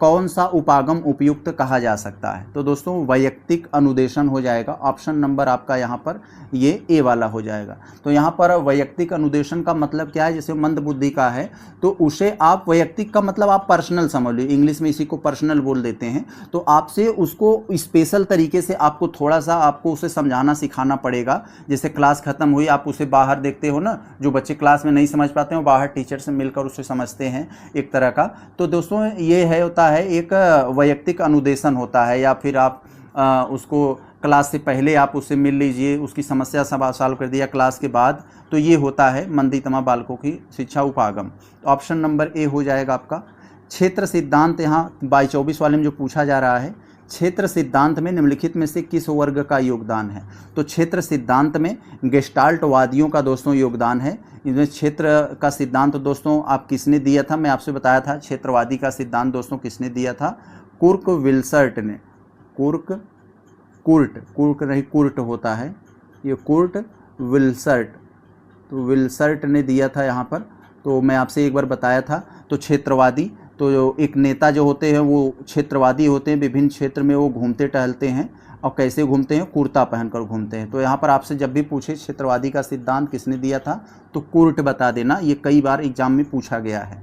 कौन सा उपागम उपयुक्त कहा जा सकता है। तो दोस्तों वैयक्तिक अनुदेशन हो जाएगा। ऑप्शन नंबर आपका यहाँ पर ये ए वाला हो जाएगा। तो यहाँ पर वैयक्तिक अनुदेशन का मतलब क्या है, जैसे मंद बुद्धि का है तो उसे आप, वैयक्तिक का मतलब आप पर्सनल समझ लो, इंग्लिश में इसी को पर्सनल बोल देते हैं। तो आपसे उसको स्पेशल तरीके से आपको थोड़ा सा आपको उसे समझाना सिखाना पड़ेगा। जैसे क्लास खत्म हुई, आप उसे बाहर देखते हो ना, जो बच्चे क्लास में नहीं समझ पाते हो बाहर टीचर से मिलकर उसे समझते हैं एक तरह का। तो दोस्तों ये है होता है एक वैयक्तिक अनुदेशन होता है, या फिर आप उसको क्लास से पहले आप उससे मिल लीजिए, उसकी समस्या सब सॉल्व कर दिया क्लास के बाद। तो ये होता है मंदितमा बालकों की शिक्षा उपागम। तो ऑप्शन नंबर ए हो जाएगा आपका। क्षेत्र सिद्धांत यहाँ 22-24 वाले में जो पूछा जा रहा है, क्षेत्र सिद्धांत में निम्नलिखित में से किस वर्ग का योगदान है। तो क्षेत्र सिद्धांत में गेस्टाल्टवादियों का दोस्तों योगदान है। इसमें क्षेत्र का सिद्धांत दोस्तों आप किसने दिया था, मैं आपसे बताया था क्षेत्रवादी का सिद्धांत दोस्तों किसने दिया था, कुर्क विल्सर्ट ने। कुर्ट होता है ये, कुर्ट विल्सर्ट। तो विल्सर्ट ने दिया था यहाँ पर। तो मैं आपसे एक बार बताया था। तो क्षेत्रवादी, तो एक नेता जो होते हैं वो क्षेत्रवादी होते हैं, विभिन्न क्षेत्र में वो घूमते टहलते हैं। और कैसे घूमते हैं, कुर्ता पहनकर घूमते हैं। तो यहाँ पर आपसे जब भी पूछे क्षेत्रवादी का सिद्धांत किसने दिया था, तो कुर्ट बता देना, ये कई बार एग्जाम में पूछा गया है।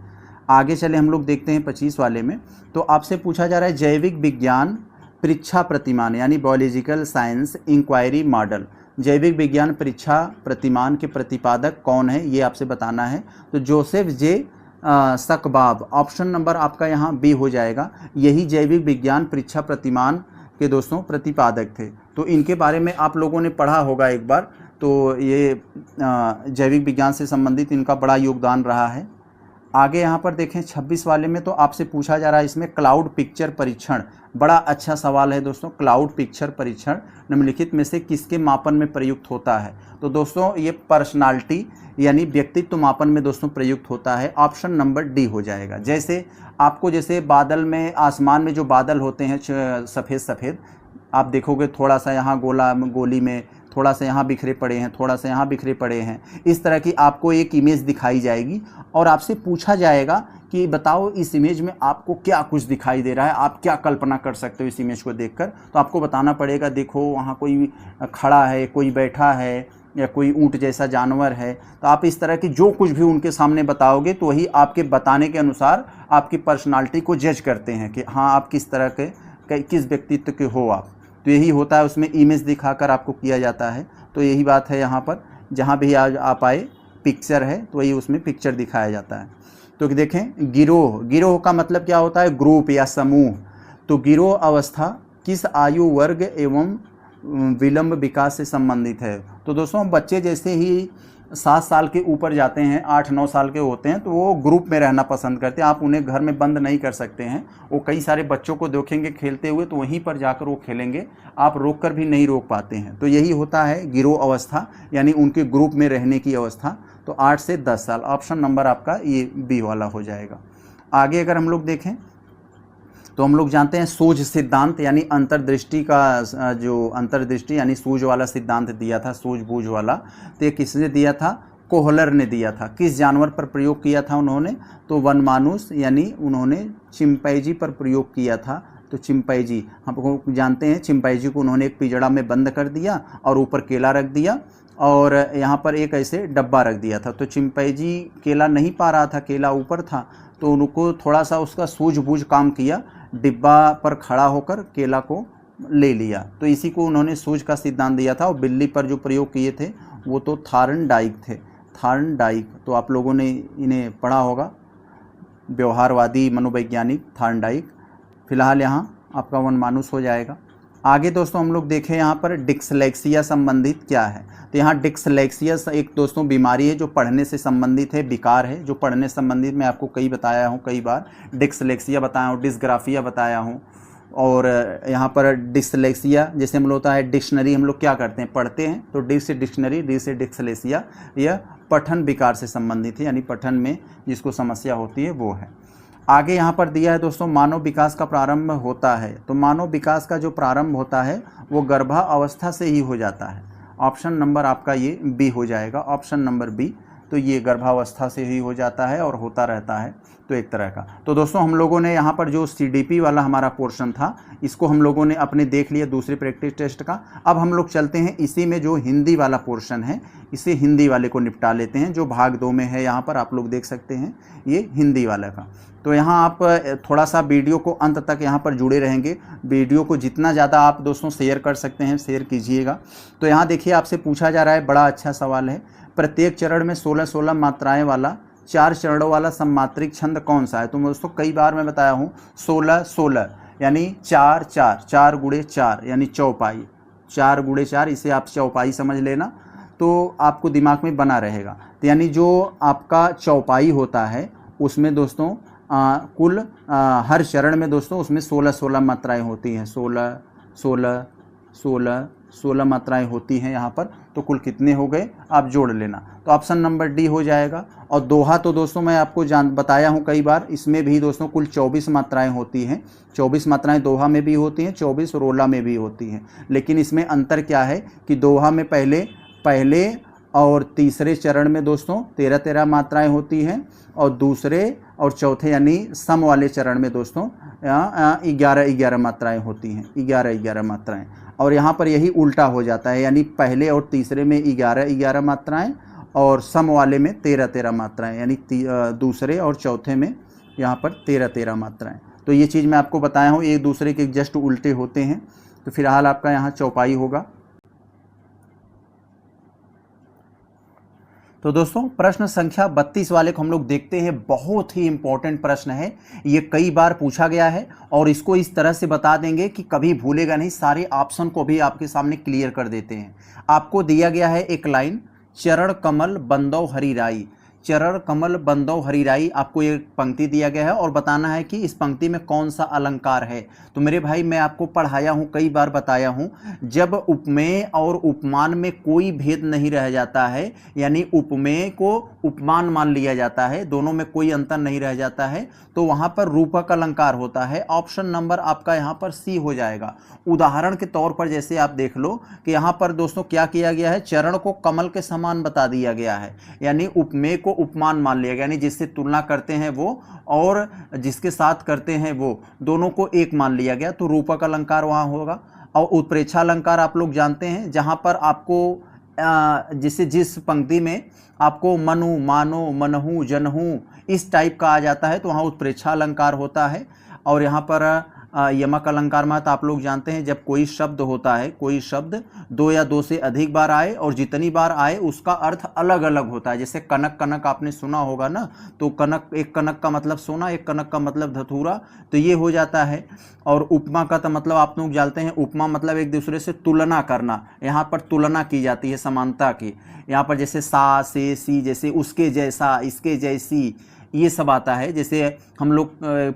आगे चले हम लोग देखते हैं 25 वाले में। तो आपसे पूछा जा रहा है जैविक विज्ञान परीक्षा प्रतिमान यानी बायोलॉजिकल साइंस इंक्वायरी मॉडल, जैविक विज्ञान परीक्षा प्रतिमान के प्रतिपादक कौन है, ये आपसे बताना है। तो जोसेफ जे सकबाब, ऑप्शन नंबर आपका यहाँ बी हो जाएगा। यही जैविक विज्ञान परीक्षा प्रतिमान के दोस्तों प्रतिपादक थे। तो इनके बारे में आप लोगों ने पढ़ा होगा एक बार। तो ये जैविक विज्ञान से संबंधित इनका बड़ा योगदान रहा है। आगे यहाँ पर देखें 26 वाले में तो आपसे पूछा जा रहा है इसमें क्लाउड पिक्चर परीक्षण, बड़ा अच्छा सवाल है दोस्तों। क्लाउड पिक्चर परीक्षण निम्नलिखित में से किसके मापन में प्रयुक्त होता है? तो दोस्तों ये पर्सनालिटी यानी व्यक्तित्व मापन में दोस्तों प्रयुक्त होता है। ऑप्शन नंबर डी हो जाएगा। जैसे आपको जैसे बादल में, आसमान में जो बादल होते हैं सफ़ेद सफ़ेद, आप देखोगे थोड़ा सा यहाँ गोली में थोड़ा सा यहाँ बिखरे पड़े हैं, थोड़ा सा यहाँ बिखरे पड़े हैं, इस तरह की आपको एक इमेज दिखाई जाएगी और आपसे पूछा जाएगा कि बताओ इस इमेज में आपको क्या कुछ दिखाई दे रहा है, आप क्या कल्पना कर सकते हो इस इमेज को देखकर। तो आपको बताना पड़ेगा, देखो वहाँ कोई खड़ा है, कोई बैठा है, या कोई ऊँट जैसा जानवर है। तो आप इस तरह की जो कुछ भी उनके सामने बताओगे तो वही आपके बताने के अनुसार आपकी पर्सनालिटी को जज करते हैं कि हाँ आप किस तरह के किस व्यक्तित्व के हो आप। तो यही होता है, उसमें इमेज दिखाकर आपको किया जाता है। तो यही बात है यहाँ पर, जहाँ भी आज आप आए पिक्चर है तो वही उसमें पिक्चर दिखाया जाता है। तो देखें गिरोह, गिरोह का मतलब क्या होता है? ग्रुप या समूह। तो गिरोह अवस्था किस आयु वर्ग एवं विलंब विकास से संबंधित है? तो दोस्तों बच्चे जैसे ही 7 साल के ऊपर जाते हैं, 8-9 साल के होते हैं, तो वो ग्रुप में रहना पसंद करते हैं। आप उन्हें घर में बंद नहीं कर सकते हैं। वो कई सारे बच्चों को देखेंगे खेलते हुए तो वहीं पर जाकर वो खेलेंगे, आप रोक कर भी नहीं रोक पाते हैं। तो यही होता है गिरोह अवस्था, यानी उनके ग्रुप में रहने की अवस्था। तो 8 से 10 साल, ऑप्शन नंबर आपका ये बी वाला हो जाएगा। आगे अगर हम लोग देखें तो हम लोग जानते हैं सूझ सिद्धांत यानी अंतर्दृष्टि का, जो अंतर्दृष्टि यानी सूझ वाला सिद्धांत दिया था, सूझबूझ वाला, तो ये किसने दिया था? कोहलर ने दिया था। किस जानवर पर प्रयोग किया था उन्होंने? तो वनमानुष यानी उन्होंने चिंपैंजी पर प्रयोग किया था। तो चिंपैंजी, हम जानते हैं चिंपैंजी को उन्होंने एक पिंजड़ा में बंद कर दिया और ऊपर केला रख दिया और यहाँ पर एक ऐसे डब्बा रख दिया था। तो चिंपैंजी केला नहीं पा रहा था, केला ऊपर था, तो उनको थोड़ा सा उसका सूझबूझ काम किया, डिब्बा पर खड़ा होकर केला को ले लिया। तो इसी को उन्होंने सूझ का सिद्धांत दिया था। और बिल्ली पर जो प्रयोग किए थे वो तो थॉर्नडाइक थे, थॉर्नडाइक। तो आप लोगों ने इन्हें पढ़ा होगा, व्यवहारवादी मनोवैज्ञानिक थॉर्नडाइक। फिलहाल यहाँ आपका वनमानुष हो जाएगा। आगे दोस्तों हम लोग देखें यहाँ पर डिस्लेक्सिया संबंधित क्या है। तो यहाँ डिस्लेक्सिया एक दोस्तों बीमारी है जो पढ़ने से संबंधित है, विकार है जो पढ़ने से संबंधित। मैं आपको बताया हूँ कई बार, डिस्लेक्सिया बताया हूँ, डिस्ग्राफिया बताया हूँ। और यहाँ पर डिस्लेक्सिया जैसे हम लोग होता है डिक्शनरी, हम लोग क्या करते हैं पढ़ते हैं, तो डी से डिक्शनरी, डी से डिस्लेक्सिया, यह पठन विकार से संबंधित है, यानी पठन में जिसको समस्या होती है वो है। आगे यहाँ पर दिया है दोस्तों मानव विकास का प्रारंभ होता है। तो मानव विकास का जो प्रारंभ होता है वो गर्भावस्था से ही हो जाता है। ऑप्शन नंबर आपका ये बी हो जाएगा, ऑप्शन नंबर बी। तो ये गर्भावस्था से ही हो जाता है और होता रहता है, तो एक तरह का। तो दोस्तों हम लोगों ने यहाँ पर जो CDP वाला हमारा पोर्शन था इसको हम लोगों ने अपने देख लिया दूसरे प्रैक्टिस टेस्ट का। अब हम लोग चलते हैं इसी में जो हिंदी वाला पोर्शन है, इसे हिंदी वाले को निपटा लेते हैं, जो भाग 2 में है। यहाँ पर आप लोग देख सकते हैं ये हिंदी वाला का। तो यहाँ आप थोड़ा सा वीडियो को अंत तक यहाँ पर जुड़े रहेंगे। वीडियो को जितना ज़्यादा आप दोस्तों शेयर कर सकते हैं शेयर कीजिएगा। तो यहाँ देखिए आपसे पूछा जा रहा है, बड़ा अच्छा सवाल है, प्रत्येक चरण में 16-16 मात्राएं वाला 4 चरणों वाला सम्मात्रिक छंद कौन सा है? तो दोस्तों कई बार मैं बताया हूँ 16-16 यानी 4-4, 4 गुणे 4 यानी चौपाई, 4 गुणे 4, इसे आप चौपाई समझ लेना तो आपको दिमाग में बना रहेगा। तो यानी जो आपका चौपाई होता है उसमें दोस्तों कुल हर चरण में दोस्तों उसमें 16-16 मात्राएं होती हैं, 16 मात्राएं होती हैं यहाँ पर। तो कुल कितने हो गए आप जोड़ लेना। तो ऑप्शन नंबर डी हो जाएगा। और दोहा तो दोस्तों मैं आपको बताया हूँ कई बार, इसमें भी दोस्तों कुल 24 मात्राएं होती हैं। 24 मात्राएं दोहा में भी होती हैं, 24 रोला में भी होती हैं। लेकिन इसमें अंतर क्या है कि दोहा में पहले और तीसरे चरण में दोस्तों 13-13 मात्राएं होती हैं और दूसरे और चौथे यानी सम वाले चरण में दोस्तों 11-11 मात्राएं होती हैं, 11-11 मात्राएं। और यहाँ पर यही उल्टा हो जाता है, यानी पहले और तीसरे में 11-11 मात्राएं और सम वाले में 13-13 मात्राएं, यानी दूसरे और चौथे में यहाँ पर 13-13 मात्राएं। तो ये चीज़ मैं आपको बताया हूँ, एक दूसरे के जस्ट उल्टे होते हैं। तो फिलहाल आपका यहाँ चौपाई होगा। तो दोस्तों प्रश्न संख्या 32 वाले को हम लोग देखते हैं। बहुत ही इंपॉर्टेंट प्रश्न है, ये कई बार पूछा गया है और इसको इस तरह से बता देंगे कि कभी भूलेगा नहीं। सारे ऑप्शन को भी आपके सामने क्लियर कर देते हैं। आपको दिया गया है एक लाइन, चरण कमल बंदौ हरि राई। चरण कमल बंदो हरिराई, आपको ये पंक्ति दिया गया है और बताना है कि इस पंक्ति में कौन सा अलंकार है। तो मेरे भाई मैं आपको पढ़ाया हूँ, कई बार बताया हूँ, जब उपमेय और उपमान में कोई भेद नहीं रह जाता है, यानी उपमेय को उपमान मान लिया जाता है, दोनों में कोई अंतर नहीं रह जाता है, तो वहां पर रूपक अलंकार होता है। ऑप्शन नंबर आपका यहाँ पर सी हो जाएगा। उदाहरण के तौर पर जैसे आप देख लो कि यहाँ पर दोस्तों क्या किया गया है, चरण को कमल के समान बता दिया गया है, यानी उपमेय को उपमान मान लिया गया, यानी जिससे तुलना करते हैं वो और जिसके साथ करते हैं वो, दोनों को एक मान लिया गया, तो रूपक अलंकार वहाँ होगा। और उत्प्रेक्षा अलंकार आप लोग जानते हैं, जहाँ पर आपको जिस पंक्ति में आपको मनु, मानो, मनहु, जनहु इस टाइप का आ जाता है तो वहाँ उत्प्रेक्षा अलंकार होता है। और यहाँ पर यमक अलंकार में तो आप लोग जानते हैं, जब कोई शब्द होता है, कोई शब्द दो या दो से अधिक बार आए और जितनी बार आए उसका अर्थ अलग अलग होता है। जैसे कनक, कनक आपने सुना होगा ना, तो कनक, एक कनक का मतलब सोना, एक कनक का मतलब धतूरा, तो ये हो जाता है। और उपमा का तो मतलब आप लोग जानते हैं, उपमा मतलब एक दूसरे से तुलना करना, यहाँ पर तुलना की जाती है समानता की। यहाँ पर जैसे सा, से, सी, जैसे उसके जैसा, इसके जैसी, ये सब आता है। जैसे हम लोग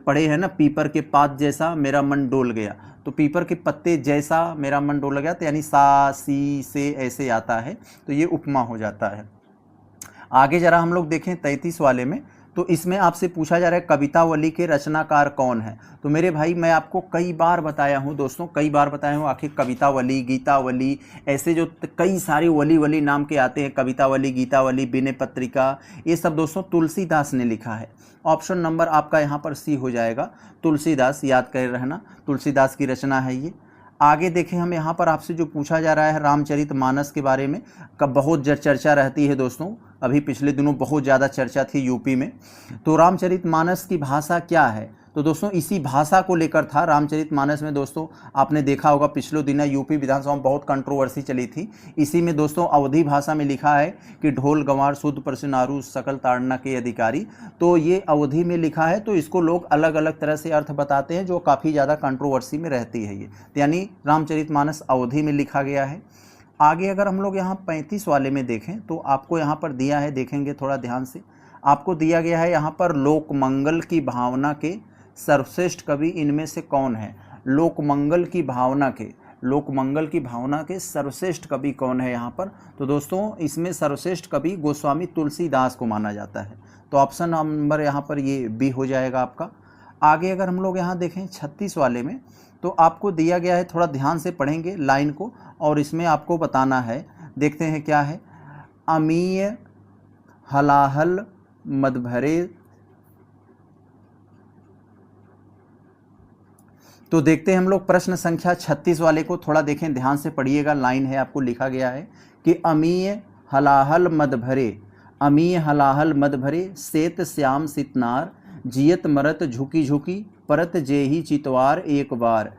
पढ़े हैं ना, पीपर के पात जैसा मेरा मन डोल गया, तो पीपर के पत्ते जैसा मेरा मन डोल गया, तो यानी सा, सी, से ऐसे आता है, तो ये उपमा हो जाता है। आगे जरा हम लोग देखें 33 वाले में, तो इसमें आपसे पूछा जा रहा है कवितावली के रचनाकार कौन है। तो मेरे भाई मैं आपको कई बार बताया हूँ दोस्तों, कई बार बताया हूँ, आखिर कवितावली, गीतावली, ऐसे जो कई सारे वली नाम के आते हैं, कवितावली, गीतावली, विनय पत्रिका, ये सब दोस्तों तुलसीदास ने लिखा है। ऑप्शन नंबर आपका यहाँ पर सी हो जाएगा, तुलसीदास, याद कर रहना, तुलसीदास की रचना है ये। आगे देखें, हम यहाँ पर आपसे जो पूछा जा रहा है रामचरितमानस के बारे में, कब बहुत चर्चा रहती है दोस्तों, अभी पिछले दिनों बहुत ज़्यादा चर्चा थी यूपी में। तो रामचरितमानस की भाषा क्या है, तो दोस्तों इसी भाषा को लेकर था रामचरितमानस में। दोस्तों आपने देखा होगा पिछले दिनों यूपी विधानसभा में बहुत कंट्रोवर्सी चली थी, इसी में दोस्तों अवधी भाषा में लिखा है कि ढोल गंवार शुद्ध प्रसन्नारु सकल ताड़ना के अधिकारी, तो ये अवधी में लिखा है, तो इसको लोग अलग अलग तरह से अर्थ बताते हैं, जो काफ़ी ज़्यादा कंट्रोवर्सी में रहती है ये, यानी रामचरितमानस अवधी में लिखा गया है। आगे अगर हम लोग यहाँ 35 वाले में देखें, तो आपको यहाँ पर दिया है, देखेंगे थोड़ा ध्यान से, आपको दिया गया है यहाँ पर लोकमंगल की भावना के सर्वश्रेष्ठ कवि इनमें से कौन है। लोकमंगल की भावना के, लोकमंगल की भावना के सर्वश्रेष्ठ कवि कौन है यहाँ पर, तो दोस्तों इसमें सर्वश्रेष्ठ कवि गोस्वामी तुलसीदास को माना जाता है। तो ऑप्शन नंबर यहाँ पर ये बी हो जाएगा आपका। आगे अगर हम लोग यहाँ देखें 36 वाले में, तो आपको दिया गया है, थोड़ा ध्यान से पढ़ेंगे लाइन को, और इसमें आपको बताना है, देखते हैं क्या है। अमीय हलाहल मदभरे, तो देखते हैं हम लोग प्रश्न संख्या 36 वाले को, थोड़ा देखें ध्यान से पढ़िएगा, लाइन है आपको लिखा गया है कि अमीय हलाहल मद भरे, अमीय हलाहल मद भरे, सेत श्याम सितनार, जियत मरत झुकी झुकी, परत जेही चितवार एक बार।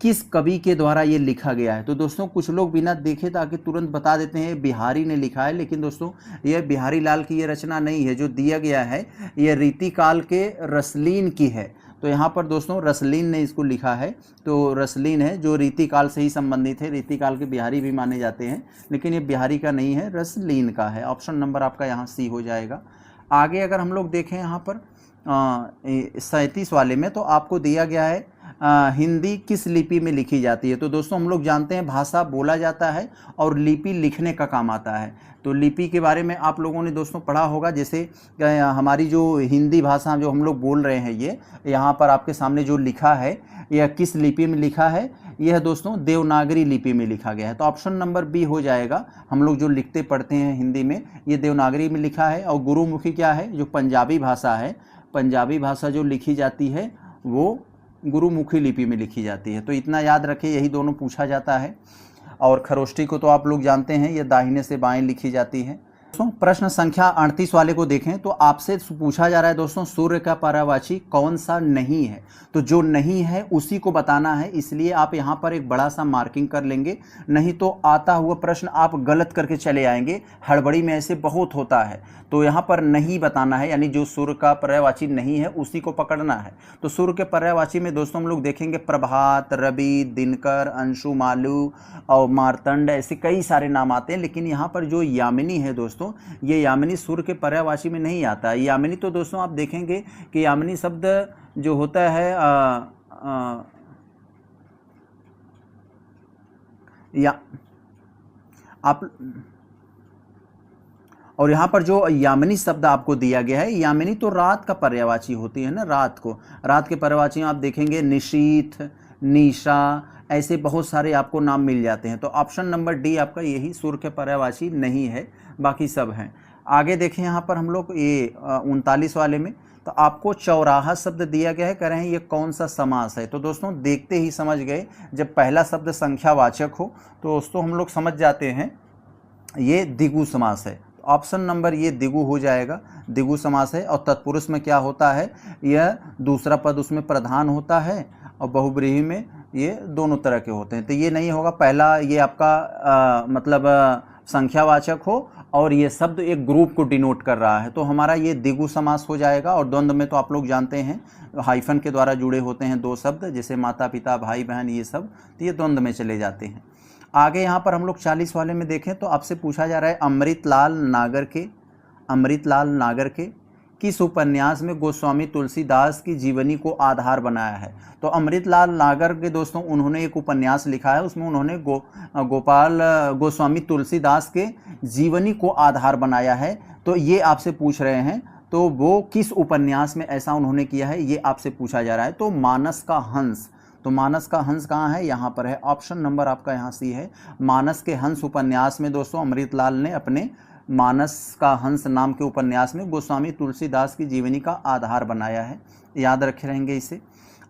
किस कवि के द्वारा ये लिखा गया है, तो दोस्तों कुछ लोग बिना देखे ताकि तुरंत बता देते हैं बिहारी ने लिखा है, लेकिन दोस्तों ये बिहारी लाल की ये रचना नहीं है, जो दिया गया है ये रीतिकाल के रसलीन की है। तो यहाँ पर दोस्तों रसलीन ने इसको लिखा है, तो रसलीन है जो रीतिकाल से ही संबंधित है, रीतिकाल के बिहारी भी माने जाते हैं, लेकिन ये बिहारी का नहीं है, रसलीन का है। ऑप्शन नंबर आपका यहाँ सी हो जाएगा। आगे अगर हम लोग देखें यहाँ पर 37 वाले में, तो आपको दिया गया है हिंदी किस लिपि में लिखी जाती है। तो दोस्तों हम लोग जानते हैं भाषा बोला जाता है और लिपि लिखने का काम आता है। तो लिपि के बारे में आप लोगों ने दोस्तों पढ़ा होगा, जैसे हमारी जो हिंदी भाषा जो हम लोग बोल रहे हैं, ये यहाँ पर आपके सामने जो लिखा है यह किस लिपि में लिखा है, यह दोस्तों देवनागरी लिपि में लिखा गया है। तो ऑप्शन नंबर बी हो जाएगा। हम लोग जो लिखते पढ़ते हैं हिंदी में, ये देवनागरी में लिखा है। और गुरुमुखी क्या है, जो पंजाबी भाषा है, पंजाबी भाषा जो लिखी जाती है वो गुरुमुखी लिपि में लिखी जाती है। तो इतना याद रखें, यही दोनों पूछा जाता है। और खरोष्टी को तो आप लोग जानते हैं, ये दाहिने से बाएं लिखी जाती है। दोस्तों प्रश्न संख्या 38 वाले को देखें, तो आपसे पूछा जा रहा है दोस्तों सूर्य का पर्यायवाची कौन सा नहीं है। तो जो नहीं है उसी को बताना है, इसलिए आप यहाँ पर एक बड़ा सा मार्किंग कर लेंगे, नहीं तो आता हुआ प्रश्न आप गलत करके चले आएंगे। हड़बड़ी में ऐसे बहुत होता है, तो यहाँ पर नहीं बताना है, यानी जो सूर्य का पर्यायवाची नहीं है उसी को पकड़ना है। तो सूर्य के पर्यायवाची में दोस्तों हम लोग देखेंगे प्रभात, रवि, दिनकर, अंशु, मालू और मार्तंड, ऐसे कई सारे नाम आते हैं, लेकिन यहाँ पर जो यामिनी है दोस्तों दोस्तों ये यामिनी सूर्य के पर्यायवाची में नहीं आता है। यामिनी तो दोस्तों आप देखेंगे कि यामिनी शब्द जो होता है या आप, और यहाँ पर जो यामिनी शब्द आपको दिया गया है, यामिनी तो रात का पर्यायवाची होती है ना, रात को, रात के पर्यायवाची आप देखेंगे निशीथ, निशा, ऐसे बहुत सारे आपको नाम मिल जाते हैं। तो ऑप्शन नंबर डी आपका यही सूर्य के पर्यायवाची नहीं है, बाकी सब हैं। आगे देखें यहाँ पर हम लोग ये 39 वाले में, तो आपको चौराहा शब्द दिया गया है, कह रहे हैं ये कौन सा समास है। तो दोस्तों देखते ही समझ गए, जब पहला शब्द संख्यावाचक हो तो दोस्तों हम लोग समझ जाते हैं ये द्विगु समास है। ऑप्शन नंबर ये द्विगु हो जाएगा, द्विगु समास है। और तत्पुरुष में क्या होता है, यह दूसरा पद उसमें प्रधान होता है, और बहुब्रीहि में ये दोनों तरह के होते हैं। तो ये नहीं होगा, पहला ये आपका मतलब संख्यावाचक हो और ये शब्द एक ग्रुप को डिनोट कर रहा है, तो हमारा ये द्विगु समास हो जाएगा। और द्वंद्व में तो आप लोग जानते हैं हाइफन के द्वारा जुड़े होते हैं दो शब्द, जैसे माता पिता भाई बहन, ये सब, तो ये द्वंद्व में चले जाते हैं। आगे यहाँ पर हम लोग 40 वाले में देखें तो आपसे पूछा जा रहा है अमृतलाल नागर के किस उपन्यास में गोस्वामी तुलसीदास की जीवनी को आधार बनाया है। तो अमृतलाल नागर के दोस्तों उन्होंने एक उपन्यास लिखा है, उसमें उन्होंने गोपाल गोस्वामी तुलसीदास के जीवनी को आधार बनाया है। तो ये आपसे पूछ रहे हैं, तो वो किस उपन्यास में ऐसा उन्होंने किया है, ये आपसे पूछा जा रहा है। तो मानस का हंस, तो मानस का हंस कहाँ है, यहाँ पर है, ऑप्शन नंबर आपका यहाँ सी है। मानस के हंस उपन्यास में दोस्तों अमृतलाल ने अपने मानस का हंस नाम के उपन्यास में गोस्वामी तुलसीदास की जीवनी का आधार बनाया है, याद रखे रहेंगे इसे।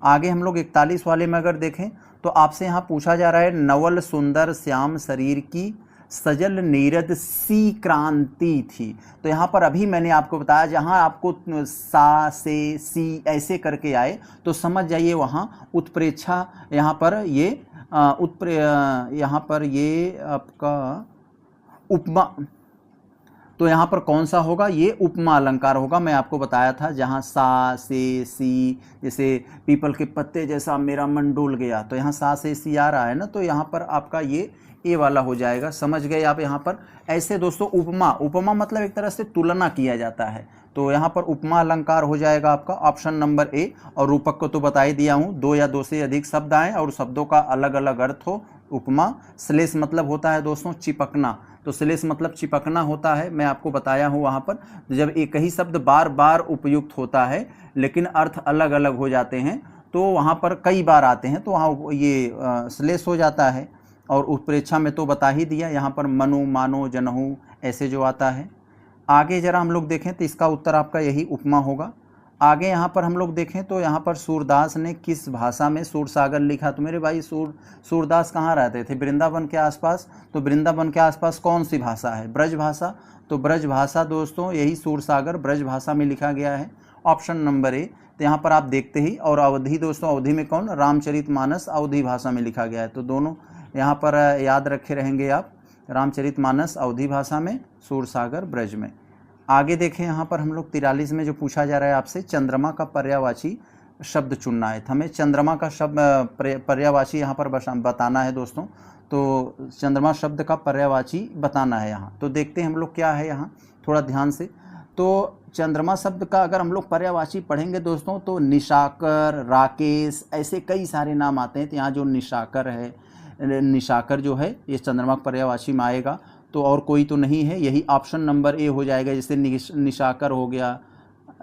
आगे हम लोग 41 वाले में अगर देखें तो आपसे यहाँ पूछा जा रहा है नवल सुंदर श्याम शरीर की सजल नीरद सी क्रांति थी। तो यहाँ पर अभी मैंने आपको बताया, जहाँ आपको सा से सी ऐसे करके आए तो समझ जाइए वहाँ उत्प्रेक्षा, यहाँ पर ये यहाँ पर ये आपका उपमा, तो यहाँ पर कौन सा होगा, ये उपमा अलंकार होगा। मैं आपको बताया था, जहाँ सा से सी, जैसे पीपल के पत्ते जैसा मेरा मन डोल गया, तो यहाँ सा से सी आ रहा है ना, तो यहाँ पर आपका ये ए वाला हो जाएगा, समझ गए आप। यहाँ पर ऐसे दोस्तों उपमा मतलब एक तरह से तुलना किया जाता है, तो यहाँ पर उपमा अलंकार हो जाएगा आपका ऑप्शन नंबर ए। और रूपक को तो बता ही दिया हूँ, दो या दो से अधिक शब्द आए और शब्दों का अलग अलग अर्थ हो, उपमा। श्लेष मतलब होता है दोस्तों चिपकना, तो श्लेष मतलब चिपकना होता है, मैं आपको बताया हूँ वहाँ पर। जब एक ही शब्द बार बार उपयुक्त होता है लेकिन अर्थ अलग अलग हो जाते हैं, तो वहाँ पर कई बार आते हैं, तो वहाँ ये श्लेष हो जाता है। और उत्प्रेक्षा में तो बता ही दिया, यहाँ पर मनु मानो जनहु ऐसे जो आता है। आगे जरा हम लोग देखें तो इसका उत्तर आपका यही उपमा होगा। आगे यहाँ पर हम लोग देखें तो यहाँ पर सूरदास ने किस भाषा में सूरसागर लिखा। तो मेरे भाई सूरदास कहाँ रहते थे, वृंदावन के आसपास। तो वृंदावन के आसपास कौन सी भाषा है, ब्रज भाषा। तो ब्रज भाषा दोस्तों यही सूरसागर ब्रज भाषा में लिखा गया है, ऑप्शन नंबर ए। तो यहाँ पर आप देखते ही, और अवधि दोस्तों, अवधि में कौन, रामचरितमानस अवधि भाषा में लिखा गया है, तो दोनों यहाँ पर याद रखे रहेंगे आप, रामचरितमानस अवधि भाषा में, सूरसागर ब्रज में। आगे देखें यहाँ पर हम लोग 43 में जो पूछा जा रहा है आपसे, चंद्रमा का पर्यायवाची शब्द चुनना है। हमें चंद्रमा का शब्द पर्यायवाची यहाँ पर बताना है दोस्तों, तो चंद्रमा शब्द का पर्यायवाची बताना है यहाँ। तो देखते हैं हम लोग क्या है यहाँ, थोड़ा ध्यान से। तो चंद्रमा शब्द का अगर हम लोग पर्यायवाची पढ़ेंगे दोस्तों, तो निशाकर, राकेश, ऐसे कई सारे नाम आते हैं। तो यहाँ जो निशाकर है, निशाकर जो है ये चंद्रमा पर्यायवाची में आएगा, तो और कोई तो नहीं है, यही ऑप्शन नंबर ए हो जाएगा। जैसे निशाकर हो गया,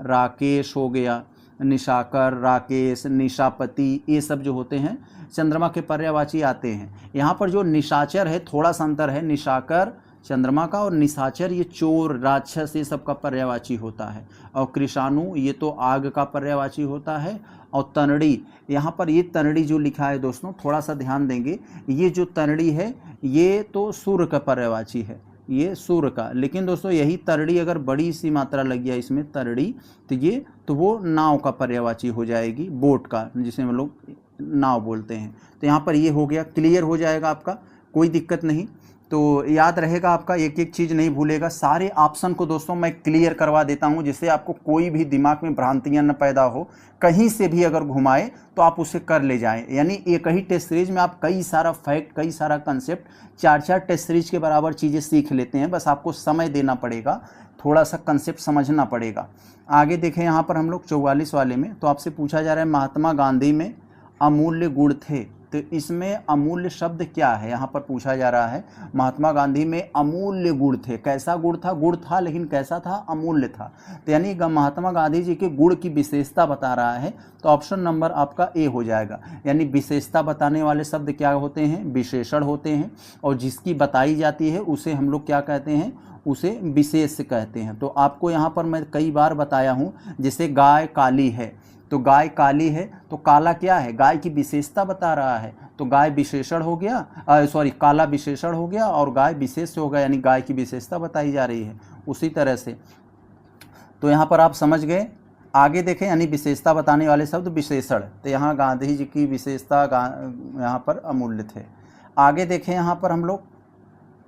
राकेश हो गया, निशाकर, राकेश, निशापति, ये सब जो होते हैं चंद्रमा के पर्यायवाची आते हैं। यहाँ पर जो निशाचर है थोड़ा सा अंतर है, निशाकर चंद्रमा का और निशाचर ये चोर, राक्षस, ये सब का पर्यायवाची होता है। और कृषाणु ये तो आग का पर्यायवाची होता है। और तनड़ी, यहाँ पर ये तनड़ी जो लिखा है दोस्तों, थोड़ा सा ध्यान देंगे, ये जो तनड़ी है ये तो सूर्य का पर्यायवाची है, ये सूर्य का। लेकिन दोस्तों यही तरड़ी अगर बड़ी सी मात्रा लग गया इसमें तरड़ी, तो ये तो वो नाव का पर्यायवाची हो जाएगी, बोट का, जिसे हम लोग नाव बोलते हैं। तो यहाँ पर ये हो गया, क्लियर हो जाएगा आपका, कोई दिक्कत नहीं। तो याद रहेगा आपका, एक एक चीज़ नहीं भूलेगा। सारे ऑप्शन को दोस्तों मैं क्लियर करवा देता हूं, जिससे आपको कोई भी दिमाग में भ्रांतियां न पैदा हो। कहीं से भी अगर घुमाए तो आप उसे कर ले जाएं। यानी एक ही टेस्ट सीरीज में आप कई सारा फैक्ट, कई सारा कंसेप्ट, 4 टेस्ट सीरीज के बराबर चीज़ें सीख लेते हैं। बस आपको समय देना पड़ेगा, थोड़ा सा कंसेप्ट समझना पड़ेगा। आगे देखें यहाँ पर हम लोग 44 वाले में, तो आपसे पूछा जा रहा है महात्मा गांधी में अमूल्य गुण थे। तो इसमें अमूल्य शब्द क्या है, यहाँ पर पूछा जा रहा है। महात्मा गांधी में अमूल्य गुण थे, कैसा गुण था? गुण था, लेकिन कैसा था? अमूल्य था। तो यानी महात्मा गांधी जी के गुण की विशेषता बता रहा है। तो ऑप्शन नंबर आपका ए हो जाएगा। यानी विशेषता बताने वाले शब्द क्या होते हैं? विशेषण होते हैं। और जिसकी बताई जाती है उसे हम लोग क्या कहते हैं? उसे विशेष कहते हैं। तो आपको यहाँ पर मैं कई बार बताया हूँ, जैसे गाय काली है, तो गाय काली है, तो काला क्या है? गाय की विशेषता बता रहा है, तो गाय विशेषण हो गया, काला विशेषण हो गया और गाय विशेष हो गया, यानी गाय की विशेषता बताई जा रही है। उसी तरह से तो यहाँ पर आप समझ गए। आगे देखें, यानी विशेषता बताने वाले शब्द विशेषण। तो यहाँ गांधी जी की विशेषता यहाँ पर अमूल्य थे। आगे देखें, यहाँ पर हम लोग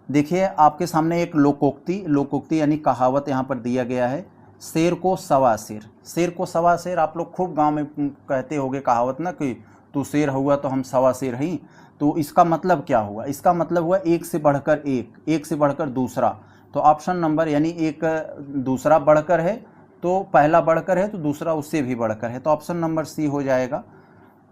देखिए आपके सामने एक लोकोक्ति यानी कहावत यहाँ पर दिया गया है, शेर को सवा शेर। शेर को सवा शेर आप लोग खूब गांव में कहते होंगे कहावत ना, कि तू शेर हुआ तो हम सवा शेर ही। तो इसका मतलब क्या हुआ? इसका मतलब हुआ एक से बढ़कर एक, एक से बढ़कर दूसरा। तो ऑप्शन नंबर, यानी एक दूसरा बढ़कर है, तो पहला बढ़कर है तो दूसरा उससे भी बढ़कर है। तो ऑप्शन नंबर सी हो जाएगा।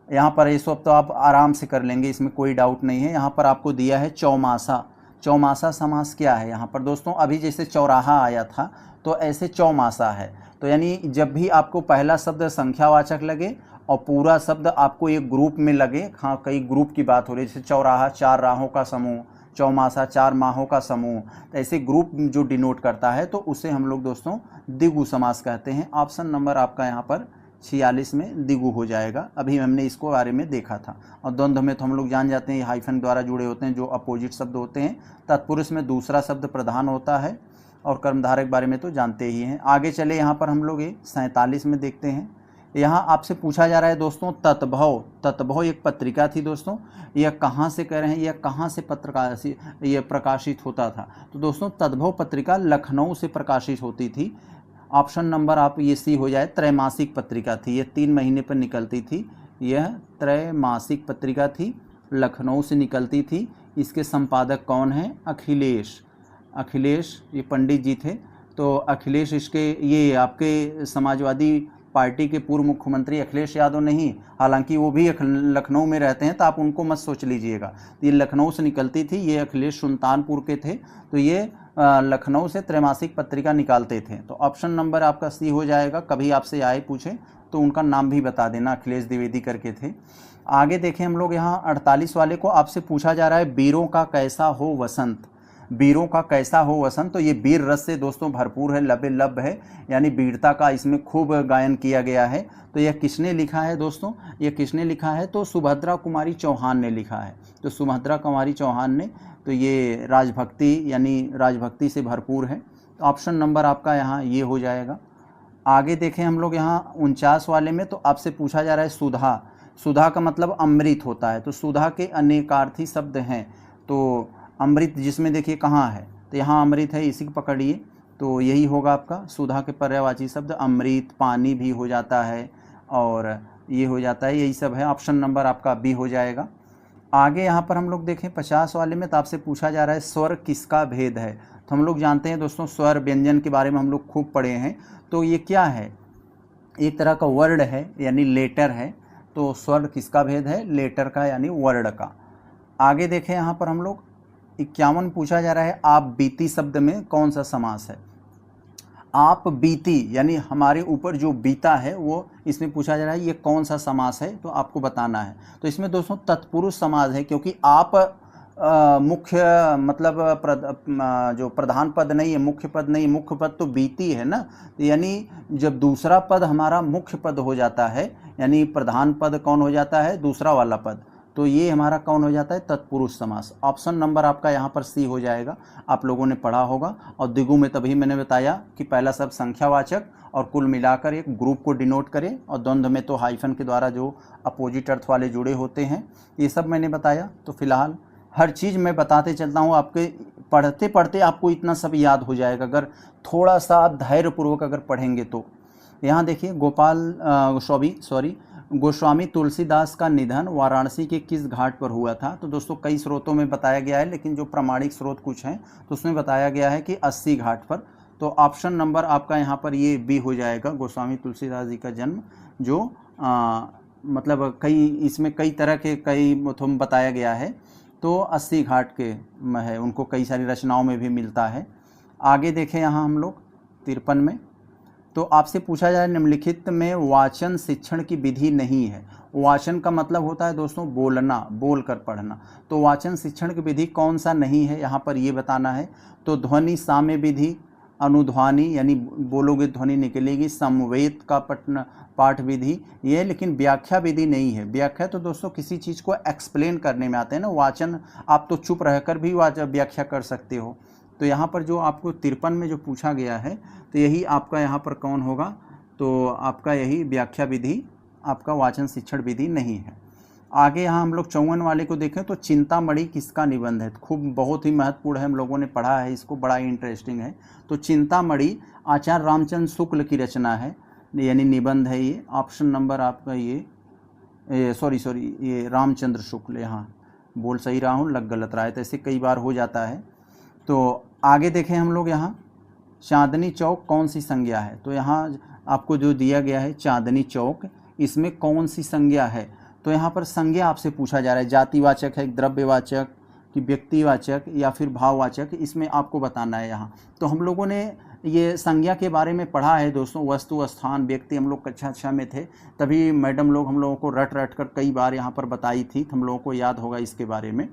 यहाँ पर ये सब तो आप आराम से कर लेंगे, इसमें कोई डाउट नहीं है। यहाँ पर आपको दिया है चौमासा। चौमासा समास क्या है यहाँ पर दोस्तों? अभी जैसे चौराहा आया था, तो ऐसे चौमासा है। तो यानी जब भी आपको पहला शब्द संख्यावाचक लगे और पूरा शब्द आपको एक ग्रुप में लगे, हाँ कई ग्रुप की बात हो रही है, जैसे चौराहा 4 राहों का समूह, चौमासा 4 माहों का समूह, तो ऐसे ग्रुप जो डिनोट करता है तो उसे हम लोग दोस्तों द्विगु समास कहते हैं। ऑप्शन नंबर आपका यहाँ पर 46 में द्विगु हो जाएगा। अभी हमने इसको बारे में देखा था। और द्वंद्व में तो हम लोग जान जाते हैं हाइफन द्वारा जुड़े होते हैं, जो अपोजिट शब्द होते हैं। तत्पुरुष में दूसरा शब्द प्रधान होता है, और कर्मधारक बारे में तो जानते ही हैं। आगे चले, यहाँ पर हम लोग 47 में देखते हैं। यहाँ आपसे पूछा जा रहा है दोस्तों तत्भव। तत्भव एक पत्रिका थी दोस्तों, यह कहाँ से कह रहे हैं, यह कहाँ से यह प्रकाशित होता था? तो दोस्तों तत्भव पत्रिका लखनऊ से प्रकाशित होती थी। ऑप्शन नंबर आप ये सी हो जाए। त्रैमासिक पत्रिका थी, यह 3 महीने पर निकलती थी। यह त्रैमासिक पत्रिका थी, लखनऊ से निकलती थी। इसके संपादक कौन हैं? अखिलेश। अखिलेश ये पंडित जी थे। तो अखिलेश इसके, ये आपके समाजवादी पार्टी के पूर्व मुख्यमंत्री अखिलेश यादव नहीं, हालांकि वो भी लखनऊ में रहते हैं, तो आप उनको मत सोच लीजिएगा। ये लखनऊ से निकलती थी। ये अखिलेश सुल्तानपुर के थे, तो ये लखनऊ से त्रैमासिक पत्रिका निकालते थे। तो ऑप्शन नंबर आपका सी हो जाएगा। कभी आपसे आए पूछे तो उनका नाम भी बता देना, अखिलेश द्विवेदी करके थे। आगे देखें हम लोग, यहाँ 48 वाले को आपसे पूछा जा रहा है वीरों का कैसा हो वसंत। वीरों का कैसा हो वसंत, तो ये वीर रस से दोस्तों भरपूर है, लबे लब है, यानी वीरता का इसमें खूब गायन किया गया है। तो यह किसने लिखा है दोस्तों? यह किसने लिखा है? तो सुभद्रा कुमारी चौहान ने लिखा है। तो सुभद्रा कुमारी चौहान ने, तो ये राजभक्ति, यानी राजभक्ति से भरपूर है। तो ऑप्शन नंबर आपका यहाँ ये हो जाएगा। आगे देखें हम लोग यहाँ 49 वाले में, तो आपसे पूछा जा रहा है सुधा। सुधा का मतलब अमृत होता है। तो सुधा के अनेकार्थी शब्द हैं। तो अमृत जिसमें देखिए कहाँ है, तो यहाँ अमृत है, इसी को पकड़िए। तो यही होगा आपका सुधा के पर्यायवाची शब्द। अमृत पानी भी हो जाता है, और ये हो जाता है, यही सब है। ऑप्शन नंबर आपका बी हो जाएगा। आगे यहाँ पर हम लोग देखें 50 वाले में, तो आपसे पूछा जा रहा है स्वर किसका भेद है। तो हम लोग जानते हैं दोस्तों, स्वर व्यंजन के बारे में हम लोग खूब पढ़े हैं। तो ये क्या है? एक तरह का वर्ड है, यानी लेटर है। तो स्वर किसका भेद है? लेटर का, यानी वर्ड का। आगे देखें यहाँ पर हम लोग 51 पूछा जा रहा है आप बीती शब्द में कौन सा समास है। आप बीती यानी हमारे ऊपर जो बीता है, वो इसमें पूछा जा रहा है ये कौन सा समास है, तो आपको बताना है। तो इसमें दोस्तों तत्पुरुष समास है, क्योंकि आप मुख्य मतलब जो प्रधान पद नहीं है, मुख्य पद नहीं, मुख्य पद तो बीती है ना। यानी जब दूसरा पद हमारा मुख्य पद हो जाता है, यानी प्रधान पद कौन हो जाता है? दूसरा वाला पद। तो ये हमारा कौन हो जाता है? तत्पुरुष समास। ऑप्शन नंबर आपका यहाँ पर सी हो जाएगा। आप लोगों ने पढ़ा होगा। और द्विगु में तभी मैंने बताया कि पहला शब्द संख्यावाचक और कुल मिलाकर एक ग्रुप को डिनोट करें, और द्वंद्व में तो हाइफन के द्वारा जो अपोजिट अर्थ वाले जुड़े होते हैं, ये सब मैंने बताया। तो फिलहाल हर चीज़ मैं बताते चलता हूँ, आपके पढ़ते पढ़ते आपको इतना सब याद हो जाएगा अगर थोड़ा सा आप धैर्यपूर्वक अगर पढ़ेंगे तो। यहाँ देखिए गोस्वामी तुलसीदास का निधन वाराणसी के किस घाट पर हुआ था। तो दोस्तों कई स्रोतों में बताया गया है, लेकिन जो प्रमाणिक स्रोत कुछ हैं तो उसमें बताया गया है कि 80 घाट पर। तो ऑप्शन नंबर आपका यहाँ पर ये बी हो जाएगा, गोस्वामी तुलसीदास जी का जन्म जो मतलब कई इसमें कई तरह के कई बताया गया है, तो 80 घाट के में है, उनको कई सारी रचनाओं में भी मिलता है। आगे देखें यहाँ हम लोग 53 में, तो आपसे पूछा जाए निम्नलिखित में वाचन शिक्षण की विधि नहीं है। वाचन का मतलब होता है दोस्तों बोलना, बोल कर पढ़ना। तो वाचन शिक्षण की विधि कौन सा नहीं है यहाँ पर ये बताना है। तो ध्वनि साम्य विधि, अनुध्वनि यानी बोलोगे ध्वनि निकलेगी, समवेत का पाठ विधि ये, लेकिन व्याख्या विधि नहीं है। व्याख्या तो दोस्तों किसी चीज़ को एक्सप्लेन करने में आते हैं ना, वाचन आप तो चुप रहकर भी व्याख्या कर सकते हो। तो यहाँ पर जो आपको 53 में जो पूछा गया है तो यही आपका यहाँ पर कौन होगा, तो आपका यही व्याख्या विधि आपका वाचन शिक्षण विधि नहीं है। आगे यहाँ हम लोग 54 वाले को देखें तो चिंतामणि किसका निबंध है। खूब बहुत ही महत्वपूर्ण है, हम लोगों ने पढ़ा है इसको, बड़ा ही इंटरेस्टिंग है। तो चिंतामणि आचार्य रामचंद्र शुक्ल की रचना है, यानी निबंध है ये। ऑप्शन नंबर आपका ये रामचंद्र शुक्ल, यहाँ बोल सही रहा हूँ, लग गलत रहा है, तो ऐसे कई बार हो जाता है। तो आगे देखें हम लोग यहाँ चांदनी चौक कौन सी संज्ञा है। तो यहाँ आपको जो दिया गया है चांदनी चौक, इसमें कौन सी संज्ञा है। तो यहाँ पर संज्ञा आपसे पूछा जा रहा है, जातिवाचक है, द्रव्यवाचक कि व्यक्तिवाचक या फिर भाववाचक, इसमें आपको बताना है यहाँ। तो हम लोगों ने ये संज्ञा के बारे में पढ़ा है दोस्तों, वस्तु स्थान व्यक्ति, हम लोग कक्षा 6 में थे, तभी मैडम लोग हम लोगों को रट रट कर कई बार यहाँ पर बताई थी, हम लोगों को याद होगा इसके बारे में।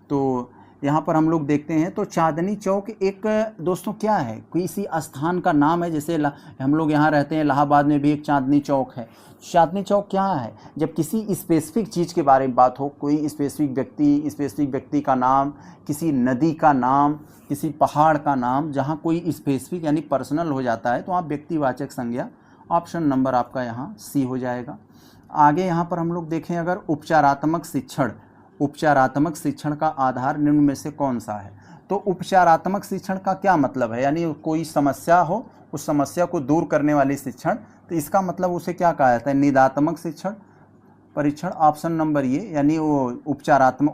तो यहाँ पर हम लोग देखते हैं तो चांदनी चौक एक दोस्तों क्या है, किसी स्थान का नाम है। जैसे हम लोग यहाँ रहते हैं इलाहाबाद में भी एक चांदनी चौक है। चांदनी चौक क्या है, जब किसी स्पेसिफिक चीज़ के बारे में बात हो, कोई स्पेसिफिक व्यक्ति का नाम, किसी नदी का नाम, किसी पहाड़ का नाम, जहाँ कोई स्पेसिफिक यानी पर्सनल हो जाता है, तो आप व्यक्तिवाचक संज्ञा। ऑप्शन नंबर आपका यहाँ सी हो जाएगा। आगे यहाँ पर हम लोग देखें अगर उपचारात्मक शिक्षण का आधार निम्न में से कौन सा है। तो उपचारात्मक शिक्षण का क्या मतलब है, यानी कोई समस्या हो, उस समस्या को दूर करने वाली शिक्षण, तो इसका मतलब उसे क्या कहा जाता है, निदात्मक शिक्षण परीक्षण। ऑप्शन नंबर ये, यानी वो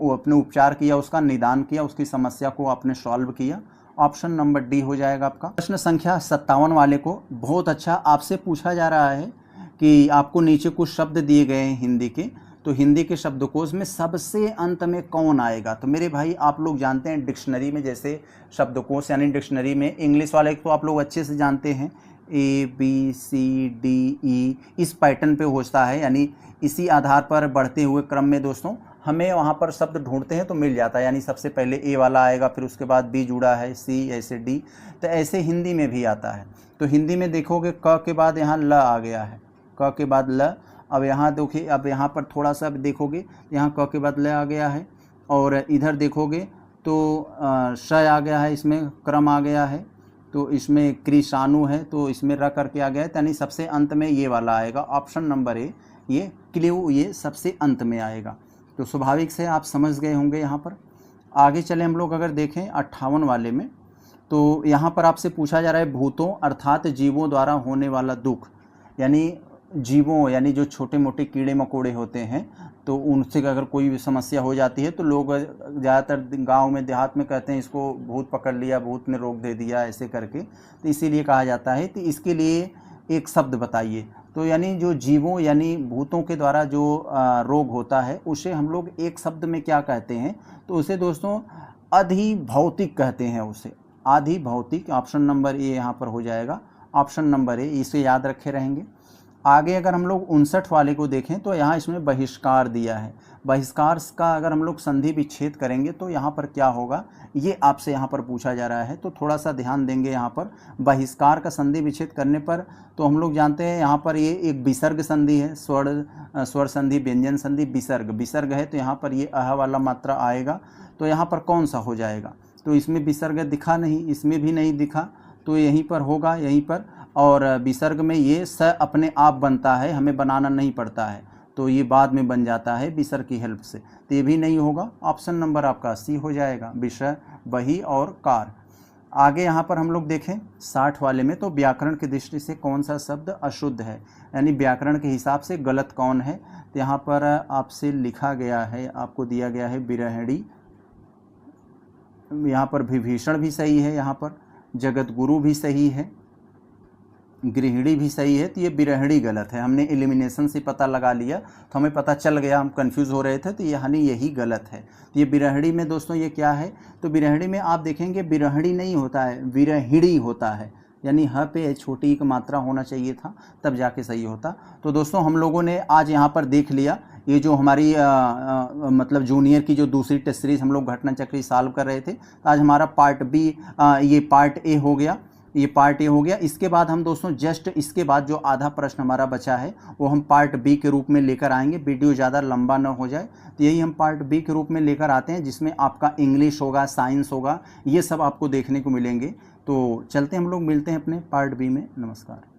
अपने उपचार किया, उसका निदान किया, उसकी समस्या को आपने सॉल्व किया। ऑप्शन नंबर डी हो जाएगा आपका। प्रश्न संख्या 57 वाले को बहुत अच्छा आपसे पूछा जा रहा है कि आपको नीचे कुछ शब्द दिए गए हैं हिंदी के, तो हिंदी के शब्दकोश में सबसे अंत में कौन आएगा। तो मेरे भाई आप लोग जानते हैं डिक्शनरी में, जैसे शब्दकोश यानी डिक्शनरी में इंग्लिश वाले तो आप लोग अच्छे से जानते हैं, ABCDE इस पैटर्न पे होता है, यानी इसी आधार पर बढ़ते हुए क्रम में दोस्तों हमें वहाँ पर शब्द ढूंढते हैं तो मिल जाता है। यानी सबसे पहले A वाला आएगा, फिर उसके बाद B जुड़ा है, C, ऐसे D। तो ऐसे हिंदी में भी आता है। तो हिंदी में देखोगे क के बाद यहाँ ल आ गया है, क के बाद ल। अब यहाँ देखिए, अब यहाँ पर थोड़ा सा देखोगे, यहाँ क के बाद ल आ गया है, और इधर देखोगे तो श आ गया है, इसमें क्रम आ गया है, तो इसमें कृषाणु है, तो इसमें र करके आ गया है, यानी सबसे अंत में ये वाला आएगा। ऑप्शन नंबर ए, ये क्ल्यू, ये सबसे अंत में आएगा। तो स्वाभाविक से आप समझ गए होंगे यहाँ पर। आगे चले हम लोग अगर देखें 58 वाले में, तो यहाँ पर आपसे पूछा जा रहा है भूतों अर्थात जीवों द्वारा होने वाला दुख, यानी जीवों यानी जो छोटे मोटे कीड़े मकोड़े होते हैं, तो उनसे अगर कोई भी समस्या हो जाती है तो लोग ज़्यादातर गांव में देहात में कहते हैं इसको भूत पकड़ लिया, भूत ने रोक दे दिया, ऐसे करके, तो इसीलिए कहा जाता है। तो इसके लिए एक शब्द बताइए। तो यानी जो जीवों यानी भूतों के द्वारा जो रोग होता है उसे हम लोग एक शब्द में क्या कहते हैं, तो उसे दोस्तों अधिभौतिक कहते हैं, उसे अधिभौतिक। ऑप्शन नंबर ए यहाँ पर हो जाएगा, ऑप्शन नंबर ए, इसे याद रखे रहेंगे। आगे अगर हम लोग 59 वाले को देखें तो यहाँ इसमें बहिष्कार दिया है। बहिष्कार का अगर हम लोग संधि विच्छेद करेंगे तो यहाँ पर क्या होगा, ये आपसे यहाँ पर पूछा जा रहा है, तो थोड़ा सा ध्यान देंगे यहाँ पर। बहिष्कार का संधि विच्छेद करने पर तो हम लोग जानते हैं यहाँ पर ये एक विसर्ग संधि है, स्वर संधि, व्यंजन संधि, विसर्ग है, तो यहाँ पर ये अह वाला मात्रा आएगा। तो यहाँ पर कौन सा हो जाएगा, तो इसमें विसर्ग दिखा नहीं, इसमें भी नहीं दिखा, तो यहीं पर होगा, यहीं पर। और विसर्ग में ये स अपने आप बनता है, हमें बनाना नहीं पड़ता है, तो ये बाद में बन जाता है विसर्ग की हेल्प से, तो ये भी नहीं होगा। ऑप्शन नंबर आपका सी हो जाएगा, विषय, वही और कार। आगे यहाँ पर हम लोग देखें 60 वाले में, तो व्याकरण की दृष्टि से कौन सा शब्द अशुद्ध है, यानी व्याकरण के हिसाब से गलत कौन है। तो यहाँ पर आपसे लिखा गया है, आपको दिया गया है बिरहड़ी, यहाँ पर विभीषण भी सही है, यहाँ पर जगत गुरु भी सही है, गृहिणी भी सही है, तो ये बिरहड़ी गलत है। हमने एलिमिनेशन से पता लगा लिया तो हमें पता चल गया, हम कंफ्यूज हो रहे थे, तो यानी यही गलत है। तो ये बिरहड़ी में दोस्तों ये क्या है, तो बिरहड़ी में आप देखेंगे बिरहड़ी नहीं होता है, विरहिणी होता है, यानी ह पे छोटी एक मात्रा होना चाहिए था, तब जाके सही होता। तो दोस्तों हम लोगों ने आज यहाँ पर देख लिया, ये जो हमारी मतलब जूनियर की जो दूसरी टेस्ट सीरीज हम लोग घटना चक्री सॉल्व कर रहे थे, तो आज हमारा पार्ट बी, ये पार्ट ए हो गया, ये पार्ट ए हो गया। इसके बाद हम दोस्तों जस्ट इसके बाद जो आधा प्रश्न हमारा बचा है वो हम पार्ट बी के रूप में लेकर आएंगे, वीडियो ज़्यादा लंबा ना हो जाए, तो यही हम पार्ट बी के रूप में लेकर आते हैं, जिसमें आपका इंग्लिश होगा, साइंस होगा, ये सब आपको देखने को मिलेंगे। तो चलते हम लोग मिलते हैं अपने पार्ट बी में। नमस्कार।